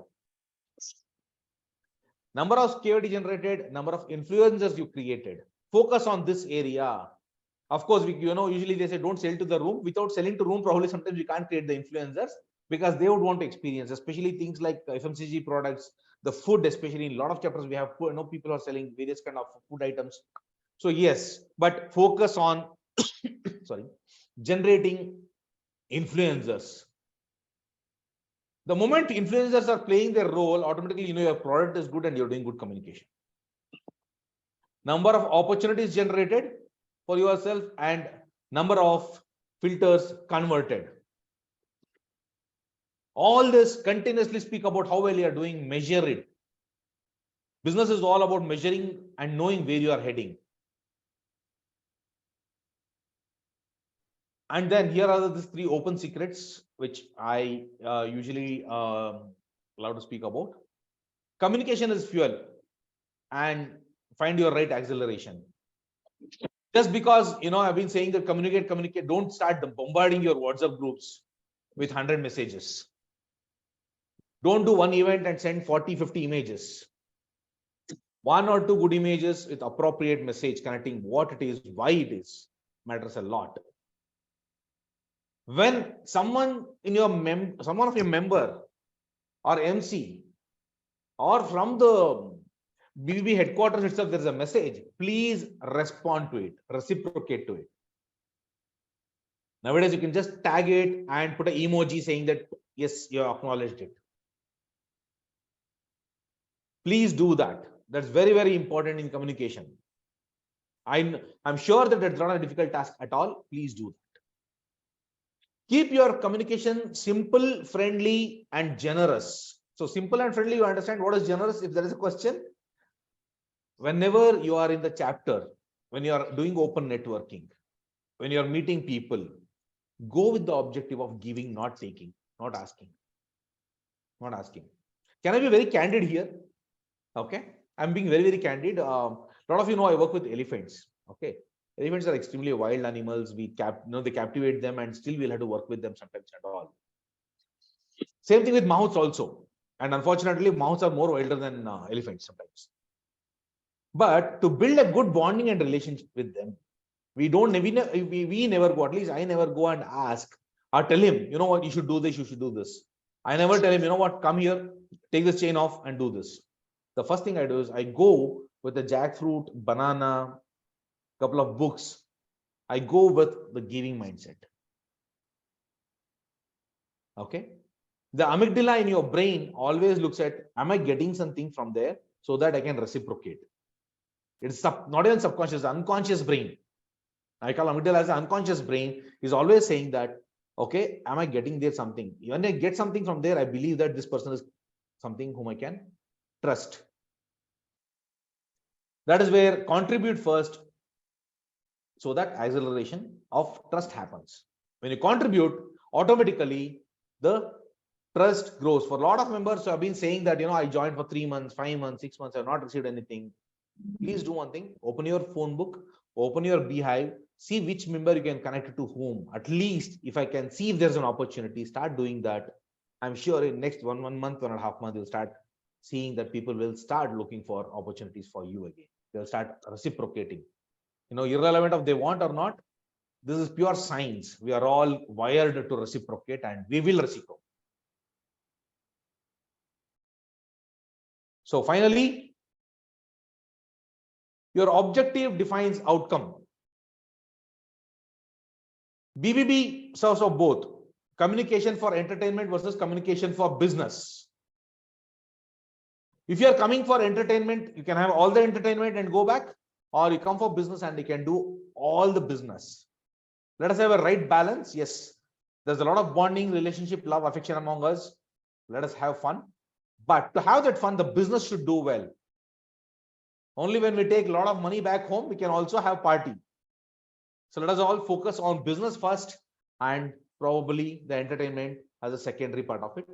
Number of KVD generated, number of influencers you created. Focus on this area. Of course, usually they say don't sell to the room. Without selling to room, probably sometimes we can't create the influencers because they would want to experience, especially things like FMCG products, the food, especially in a lot of chapters we have, people are selling various kind of food items. So yes, but focus on sorry, generating influencers. The moment influencers are playing their role, automatically your product is good and you're doing good communication. Number of opportunities generated for yourself and number of filters converted. All this continuously speak about how well you are doing, measure it. Business is all about measuring and knowing where you are heading. And then here are these 3 open secrets, which I usually love to speak about. Communication is fuel and find your right acceleration. Just because, I've been saying that communicate, don't start bombarding your WhatsApp groups with 100 messages. Don't do one event and send 40, 50 images. 1 or 2 good images with appropriate message connecting what it is, why it is, matters a lot. When someone in your someone of your member or MC or from the BBB headquarters itself, there is a message, please respond to it, reciprocate to it. Nowadays, you can just tag it and put an emoji saying that, yes, you acknowledged it. Please do that. That's very, very important in communication. I'm sure that it's not a difficult task at all. Please do that. Keep your communication simple, friendly, and generous. So simple and friendly, you understand what is generous? If there is a question, whenever you are in the chapter, when you are doing open networking, when you are meeting people, go with the objective of giving, not taking, not asking. Not asking. Can I be very candid here? Okay. I'm being very, very candid. A lot of I work with elephants. Okay. Elephants are extremely wild animals. We they captivate them and still we'll have to work with them sometimes and all. Same thing with mammoths also. And unfortunately, mammoths are more wilder than elephants sometimes. But to build a good bonding and relationship with them, we never go, at least I never go and ask or tell him, you know what, you should do this, you should do this. I never tell him, you know what, come here, take this chain off and do this. The first thing I do is I go with the jackfruit, banana, couple of books. I go with the giving mindset. Okay. The amygdala in your brain always looks at, am I getting something from there so that I can reciprocate? It's not even subconscious, unconscious brain. I call amygdala as an unconscious brain is always saying that, okay, am I getting there something? When I get something from there, I believe that this person is something whom I can trust. That is where contribute first so that acceleration of trust happens. When you contribute, automatically the trust grows. For a lot of members who have been saying that, I joined for 3 months, 5 months, 6 months, I have not received anything. Please do one thing, open your phone book, open your beehive, see which member you can connect it to whom. At least if I can see if there's an opportunity, start doing that. I'm sure in next one month, 1.5 months, you'll start seeing that people will start looking for opportunities for you again. They'll start reciprocating. Irrelevant of they want or not, this is pure science. We are all wired to reciprocate and we will reciprocate. So finally, your objective defines outcome. BBB serves of both communication for entertainment versus communication for business. If you are coming for entertainment, you can have all the entertainment and go back, or you come for business and you can do all the business. Let us have a right balance. Yes, there's a lot of bonding, relationship, love, affection among us. Let us have fun. But to have that fun, the business should do well. Only when we take a lot of money back home, we can also have party. So let us all focus on business first and probably the entertainment as a secondary part of it.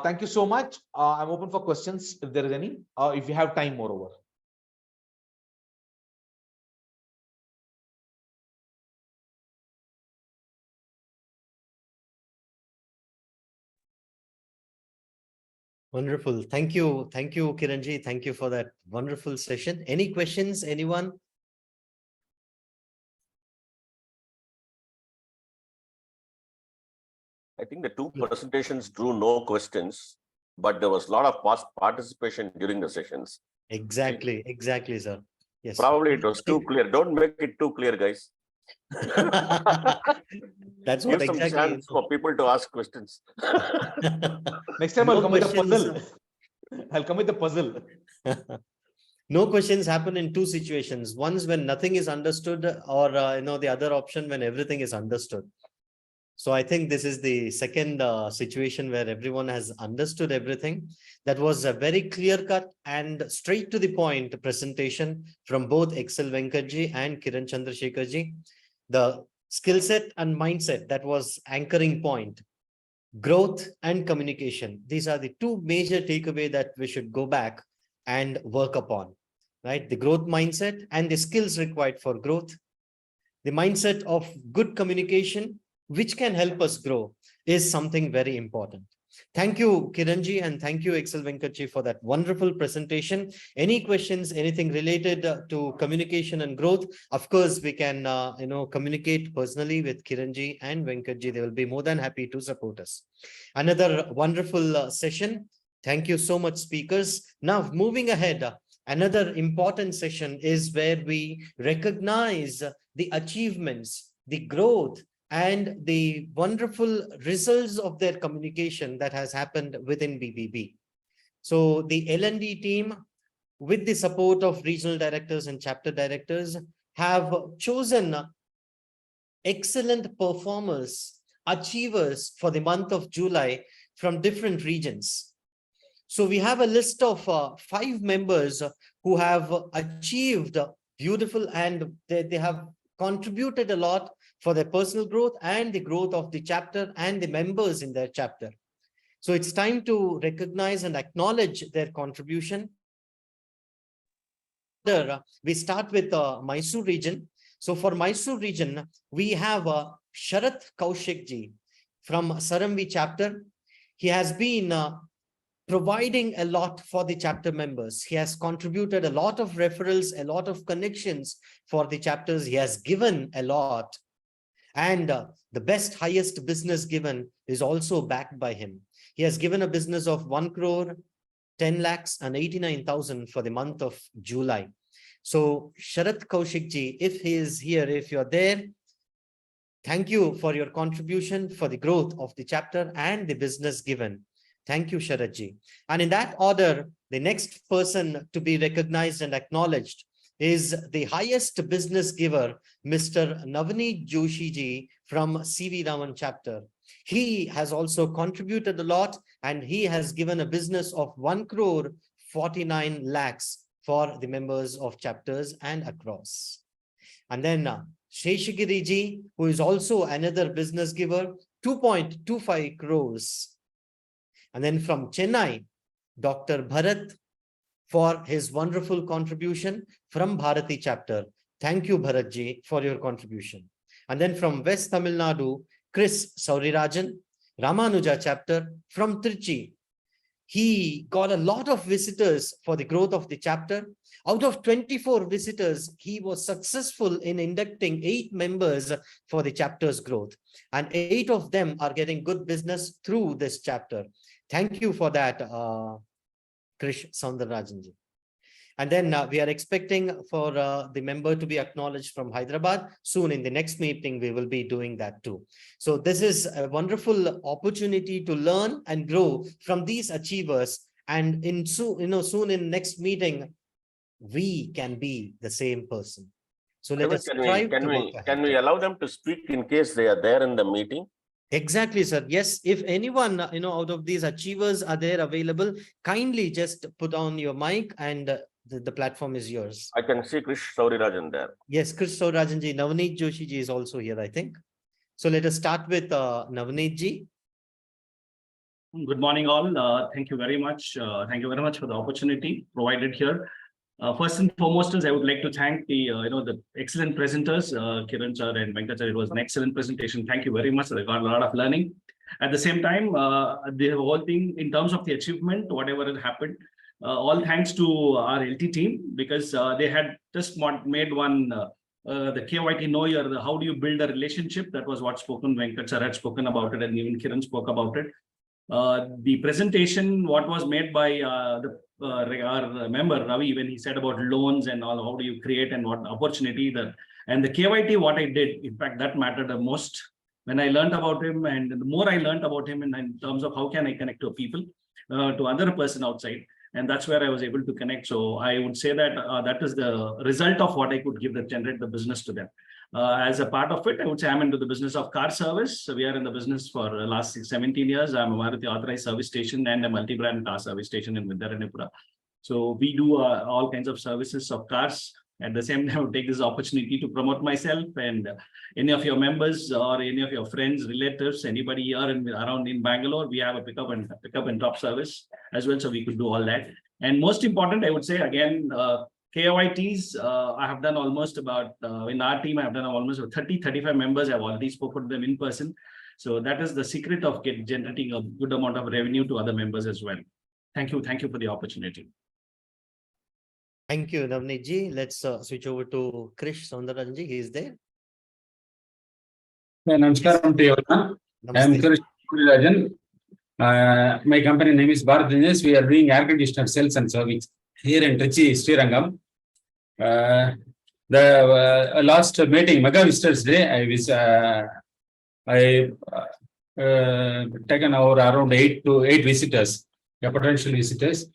Thank you so much. I'm open for questions if there is any, if you have time, moreover. Wonderful. Thank you. Thank you, Kiranji. Thank you for that wonderful session. Any questions, anyone? I think the two presentations drew no questions, but there was a lot of participation during the sessions. Exactly. Exactly, sir. Yes. Probably it was too clear. Don't make it too clear, guys. That's Give what some exactly. chance for people to ask questions. Next time No I'll come with a questions. puzzle. I'll come with a puzzle. No questions happen in two situations. One's when nothing is understood, or the other option when everything is understood. So I think this is the second situation where everyone has understood everything. That was a very clear-cut and straight to the point presentation from both Excel Venkatji and Kiran Chandrasekharji. The skill set and mindset, that was anchoring point. Growth and communication. These are the two major takeaways that we should go back and work upon, right? The growth mindset and the skills required for growth. The mindset of good communication, which can help us grow, is something very important. Thank you, Kiranji, and thank you, Excel Venkatji, for that wonderful presentation. Any questions, anything related to communication and growth? Of course, we can, communicate personally with Kiranji and Venkatji. They will be more than happy to support us. Another wonderful session. Thank you so much, speakers. Now, moving ahead, another important session is where we recognize the achievements, the growth, and the wonderful results of their communication that has happened within BBB. So the L&D team, with the support of regional directors and chapter directors, have chosen excellent performers, achievers for the month of July from different regions. So we have a list of 5 members who have achieved beautiful, and they have contributed a lot for their personal growth and the growth of the chapter and the members in their chapter. So it's time to recognize and acknowledge their contribution. We start with Mysore region. So for Mysore region, we have Sharat Kaushikji from Saramvi chapter. He has been providing a lot for the chapter members. He has contributed a lot of referrals, a lot of connections for the chapters. He has given a lot. And the best, highest business given is also backed by him. He has given a business of 1 crore, 10 lakhs and 89,000 for the month of July. So Sharat Kaushikji, if he is here, if you're there, thank you for your contribution for the growth of the chapter and the business given. Thank you, Sharatji. And in that order, the next person to be recognized and acknowledged is the highest business giver, Mr. Navneet Joshi ji from CV Raman chapter. He has also contributed a lot, and he has given a business of 1 crore 49 lakhs for the members of chapters and across. And then Sheshagiri ji, who is also another business giver, 2.25 crores. And then from Chennai, Dr. Bharat, for his wonderful contribution from Bharati chapter. Thank you, Bharatji, for your contribution. And then from West Tamil Nadu, Chris Saurirajan, Ramanuja chapter from Trichy. He got a lot of visitors for the growth of the chapter. Out of 24 visitors, he was successful in inducting 8 members for the chapter's growth. And 8 of them are getting good business through this chapter. Thank you for that, Krish Soundarajanji. And then we are expecting for the member to be acknowledged from Hyderabad. Soon in the next meeting, we will be doing that too. So this is a wonderful opportunity to learn and grow from these achievers. And soon in next meeting, we can be the same person. So let us strive to work ahead. Can we allow them to speak in case they are there in the meeting? Exactly, sir. Yes, if anyone, out of these achievers are there available, kindly just put on your mic and the platform is yours. I can see Krish Saurirajan there. Yes, Krish Saurajanji, Navneet Joshi ji is also here, I think. So let us start with Navneet ji. Good morning, all. Thank you very much. Thank you very much for the opportunity provided here. First and foremost, I would like to thank the excellent presenters, Kiran sir and Venkat sir. It was an excellent presentation. Thank you very much. I got a lot of learning. At the same time, the whole thing in terms of the achievement, whatever had happened, all thanks to our LT team, because they had just made one the KYT know your how do you build a relationship. That was what spoken. Venkat sir had spoken about it, and even Kiran spoke about it. The presentation, what was made by our member Ravi, when he said about loans and all, how do you create and what opportunity and the KYT, what I did, in fact, that mattered the most when I learned about him, and the more I learned about him in terms of how can I connect to people, to other person outside, and that's where I was able to connect. So I would say that that is the result of what I could generate the business to them. As a part of it, I would say I'm into the business of car service. So we are in the business for the last 17 years. I'm a Maruti authorized service station and a multi-brand car service station in Vidyaranipura. So we do all kinds of services of cars. At the same time, I would take this opportunity to promote myself, and any of your members or any of your friends, relatives, anybody here around in Bangalore, we have a pickup and drop service as well. So we could do all that. And most important, I would say again, KYTs, I have done almost about, in our team, I have done almost 35 members. I've already spoken to them in person. So that is the secret of generating a good amount of revenue to other members as well. Thank you. Thank you for the opportunity. Thank you, Navneet ji. Let's switch over to Krish Saurirajan ji. He is there. Namaskaram to everyone. I am Namaste. Krish Saurirajan. My company name is BBB Learning Series. We are doing air conditioner sales and service here in Trichy, Srirangam. The last meeting, Mega Visitors Day, I taken over around 8 visitors, potential visitors.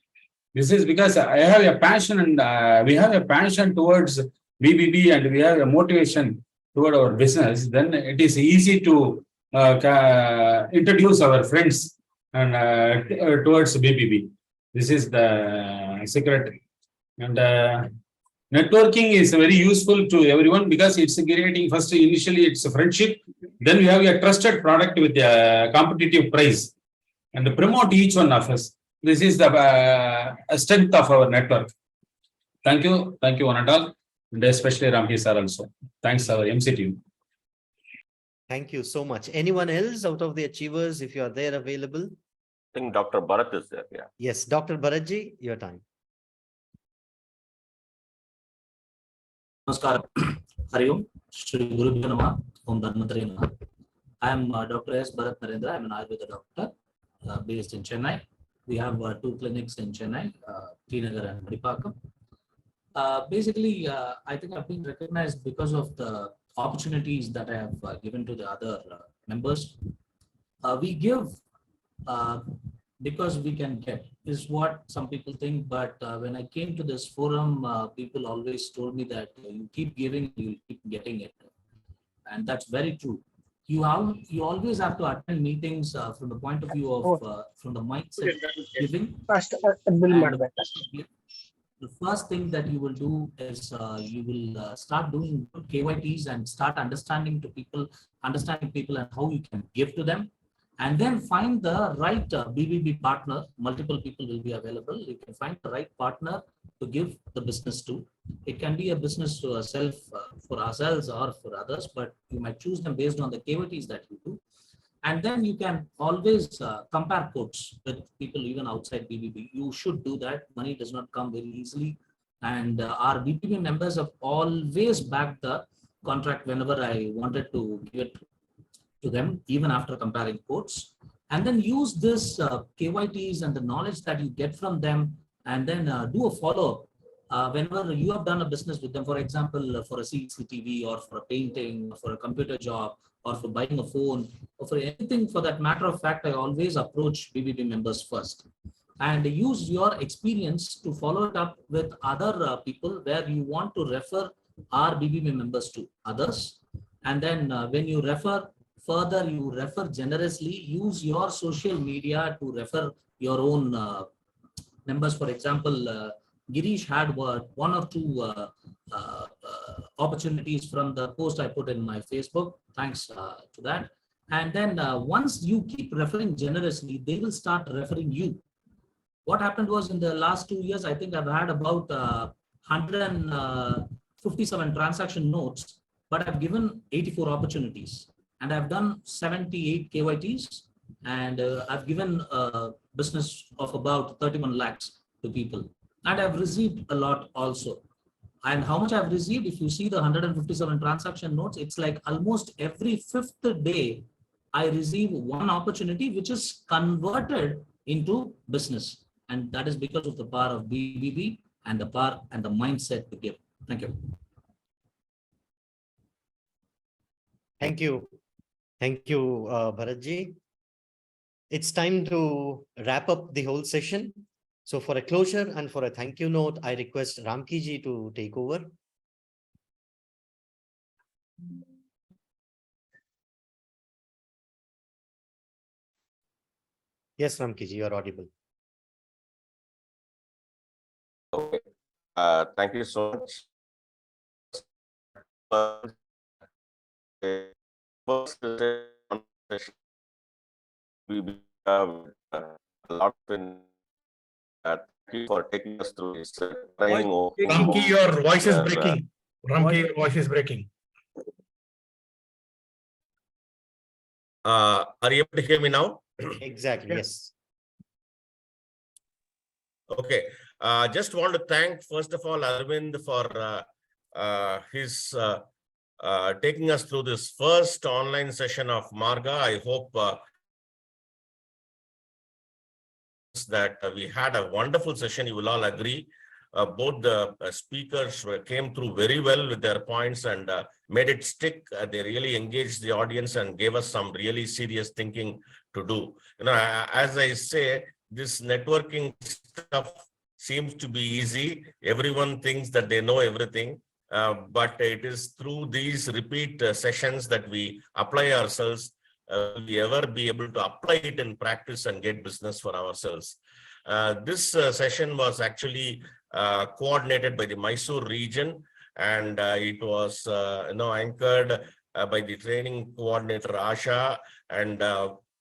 This is because I have a passion, and we have a passion towards BBB, and we have a motivation toward our business. Then it is easy to introduce our friends and towards BBB. This is the secret. And networking is very useful to everyone because it's creating initially it's a friendship. Then we have a trusted product with a competitive price, and promote each one of us. This is the strength of our network. Thank you one and all, and especially Ramki sir also. Thanks our MC team. Thank you so much. Anyone else out of the achievers, if you are there available? I think Dr. Bharat is there. Yeah. Yes, Dr. Bharat ji, your time. Namaskar. Hari Om. Shri Guru Namaha. Om Dhanmantari Namaha. I am Dr. S. Bharat Narendra. I am an Ayurveda doctor based in Chennai. We have 2 clinics in Chennai, Tinagar and Maripakam. Basically, I think I've been recognized because of the opportunities that I have given to the other members. We give because we can get, is what some people think. But when I came to this forum, people always told me that you keep giving, you keep getting it. And that's very true. You always have to attend meetings from the point of view of from the mindset giving. The first thing that you will do is you will start doing good KYTs and start understanding people and how you can give to them, and then find the right BBB partner. Multiple people will be available. You can find the right partner to give the business to. It can be a business to ourselves, for ourselves or for others, but you might choose them based on the KYTs that you do. And then you can always compare quotes with people even outside BBB. You should do that. Money does not come very easily. And our BBB members have always backed the contract whenever I wanted to give it to them, even after comparing quotes. And then use this KYTs and the knowledge that you get from them, and then do a follow-up. Whenever you have done a business with them, for example, for a CCTV or for a painting, or for a computer job, or for buying a phone, or for anything for that matter of fact, I always approach BBB members first and use your experience to follow it up with other people where you want to refer our BBB members to others. And then when you refer, further you refer generously, use your social media to refer your own members. For example, Girish had one or two opportunities from the post I put in my Facebook. Thanks to that. And then once you keep referring generously, they will start referring you. What happened was in the last 2 years, I think I've had about 157 transaction notes, but I've given 84 opportunities, and I've done 78 KYTs, and I've given a business of about 31 lakhs to people, and I've received a lot also. And how much I've received, if you see the 157 transaction notes, it's like almost every fifth day, I receive one opportunity which is converted into business. And that is because of the power of BBB and the power and the mindset to give. Thank you. Thank you. Thank you, Bharatji. It's time to wrap up the whole session. So for a closure and for a thank you note, I request Ramki ji to take over. Yes, Ramki ji, you're audible. Okay. Thank you so much. First we have a lot in thank you for taking us through this training. Ramki, your voice is breaking. Ramki, your voice is breaking. Are you able to hear me now? Exactly, yes. Okay. Just want to thank, first of all, Arvind for his taking us through this first online session of MARGA. I hope that we had a wonderful session. You will all agree. Both the speakers came through very well with their points and made it stick. They really engaged the audience and gave us some really serious thinking to do. You know, as I say, this networking stuff seems to be easy. Everyone thinks that they know everything, but it is through these repeat sessions that we apply ourselves. Will we ever be able to apply it in practice and get business for ourselves? This session was actually coordinated by the Mysore region, and it was anchored by the training coordinator Asha, and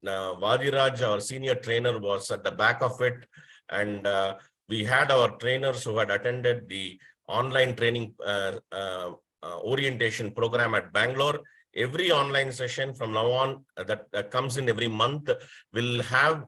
Vadiraj, our senior trainer, was at the back of it, and we had our trainers who had attended the online training orientation program at Bangalore. Every online session from now on that comes in every month will have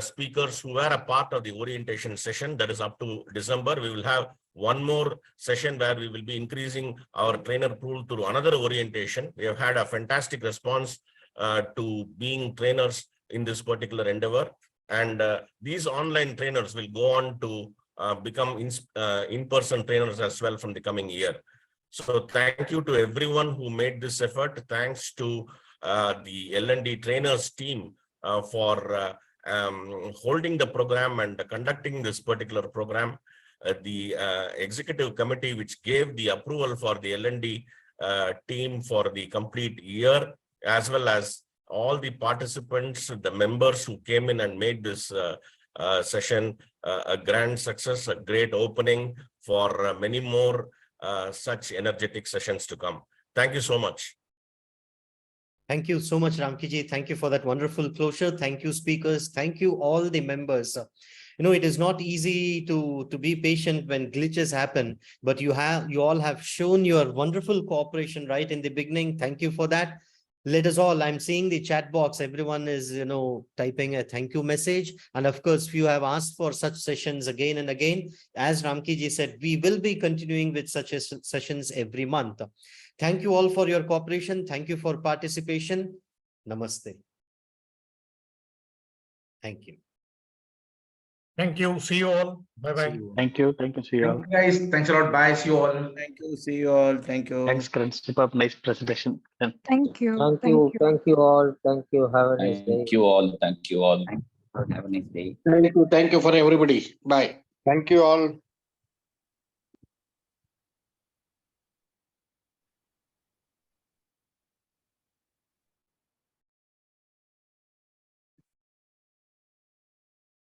speakers who are a part of the orientation session. That is up to December. We will have one more session where we will be increasing our trainer pool through another orientation. We have had a fantastic response to being trainers in this particular endeavor. And these online trainers will go on to become in-person trainers as well from the coming year. So thank you to everyone who made this effort. Thanks to the L&D trainers team for holding the program and conducting this particular program. The executive committee, which gave the approval for the L&D team for the complete year, as well as all the participants, the members who came in and made this session a grand success, a great opening for many more such energetic sessions to come. Thank you so much. Thank you so much, Ramki ji. Thank you for that wonderful closure. Thank you, speakers. Thank you, all the members. You know, it is not easy to be patient when glitches happen, but you all have shown your wonderful cooperation right in the beginning. Thank you for that. Let us all, I'm seeing the chat box, everyone is, typing a thank you message. And of course, if you have asked for such sessions again and again, as Ramki ji said, we will be continuing with such sessions every month. Thank you all for your cooperation. Thank you for participation. Namaste. Thank you. Thank you. See you all. Bye-bye. Thank you. Thank you. See you all. Guys, thanks a lot. Bye. See you all. Thank you. See you all. Thank you. Thanks, Karan. Superb, nice presentation. Thank you. Thank you. Thank you all. Thank you. Have a nice day. Thank you all. Thank you all. Have a nice day. Thank you. Thank you for everybody. Bye. Thank you all.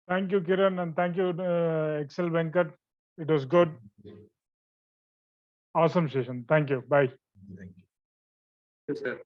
Thank you, Kiran, and thank you, Excel Venkat. It was good. Awesome session. Thank you. Bye. Thank you. Yes, sir.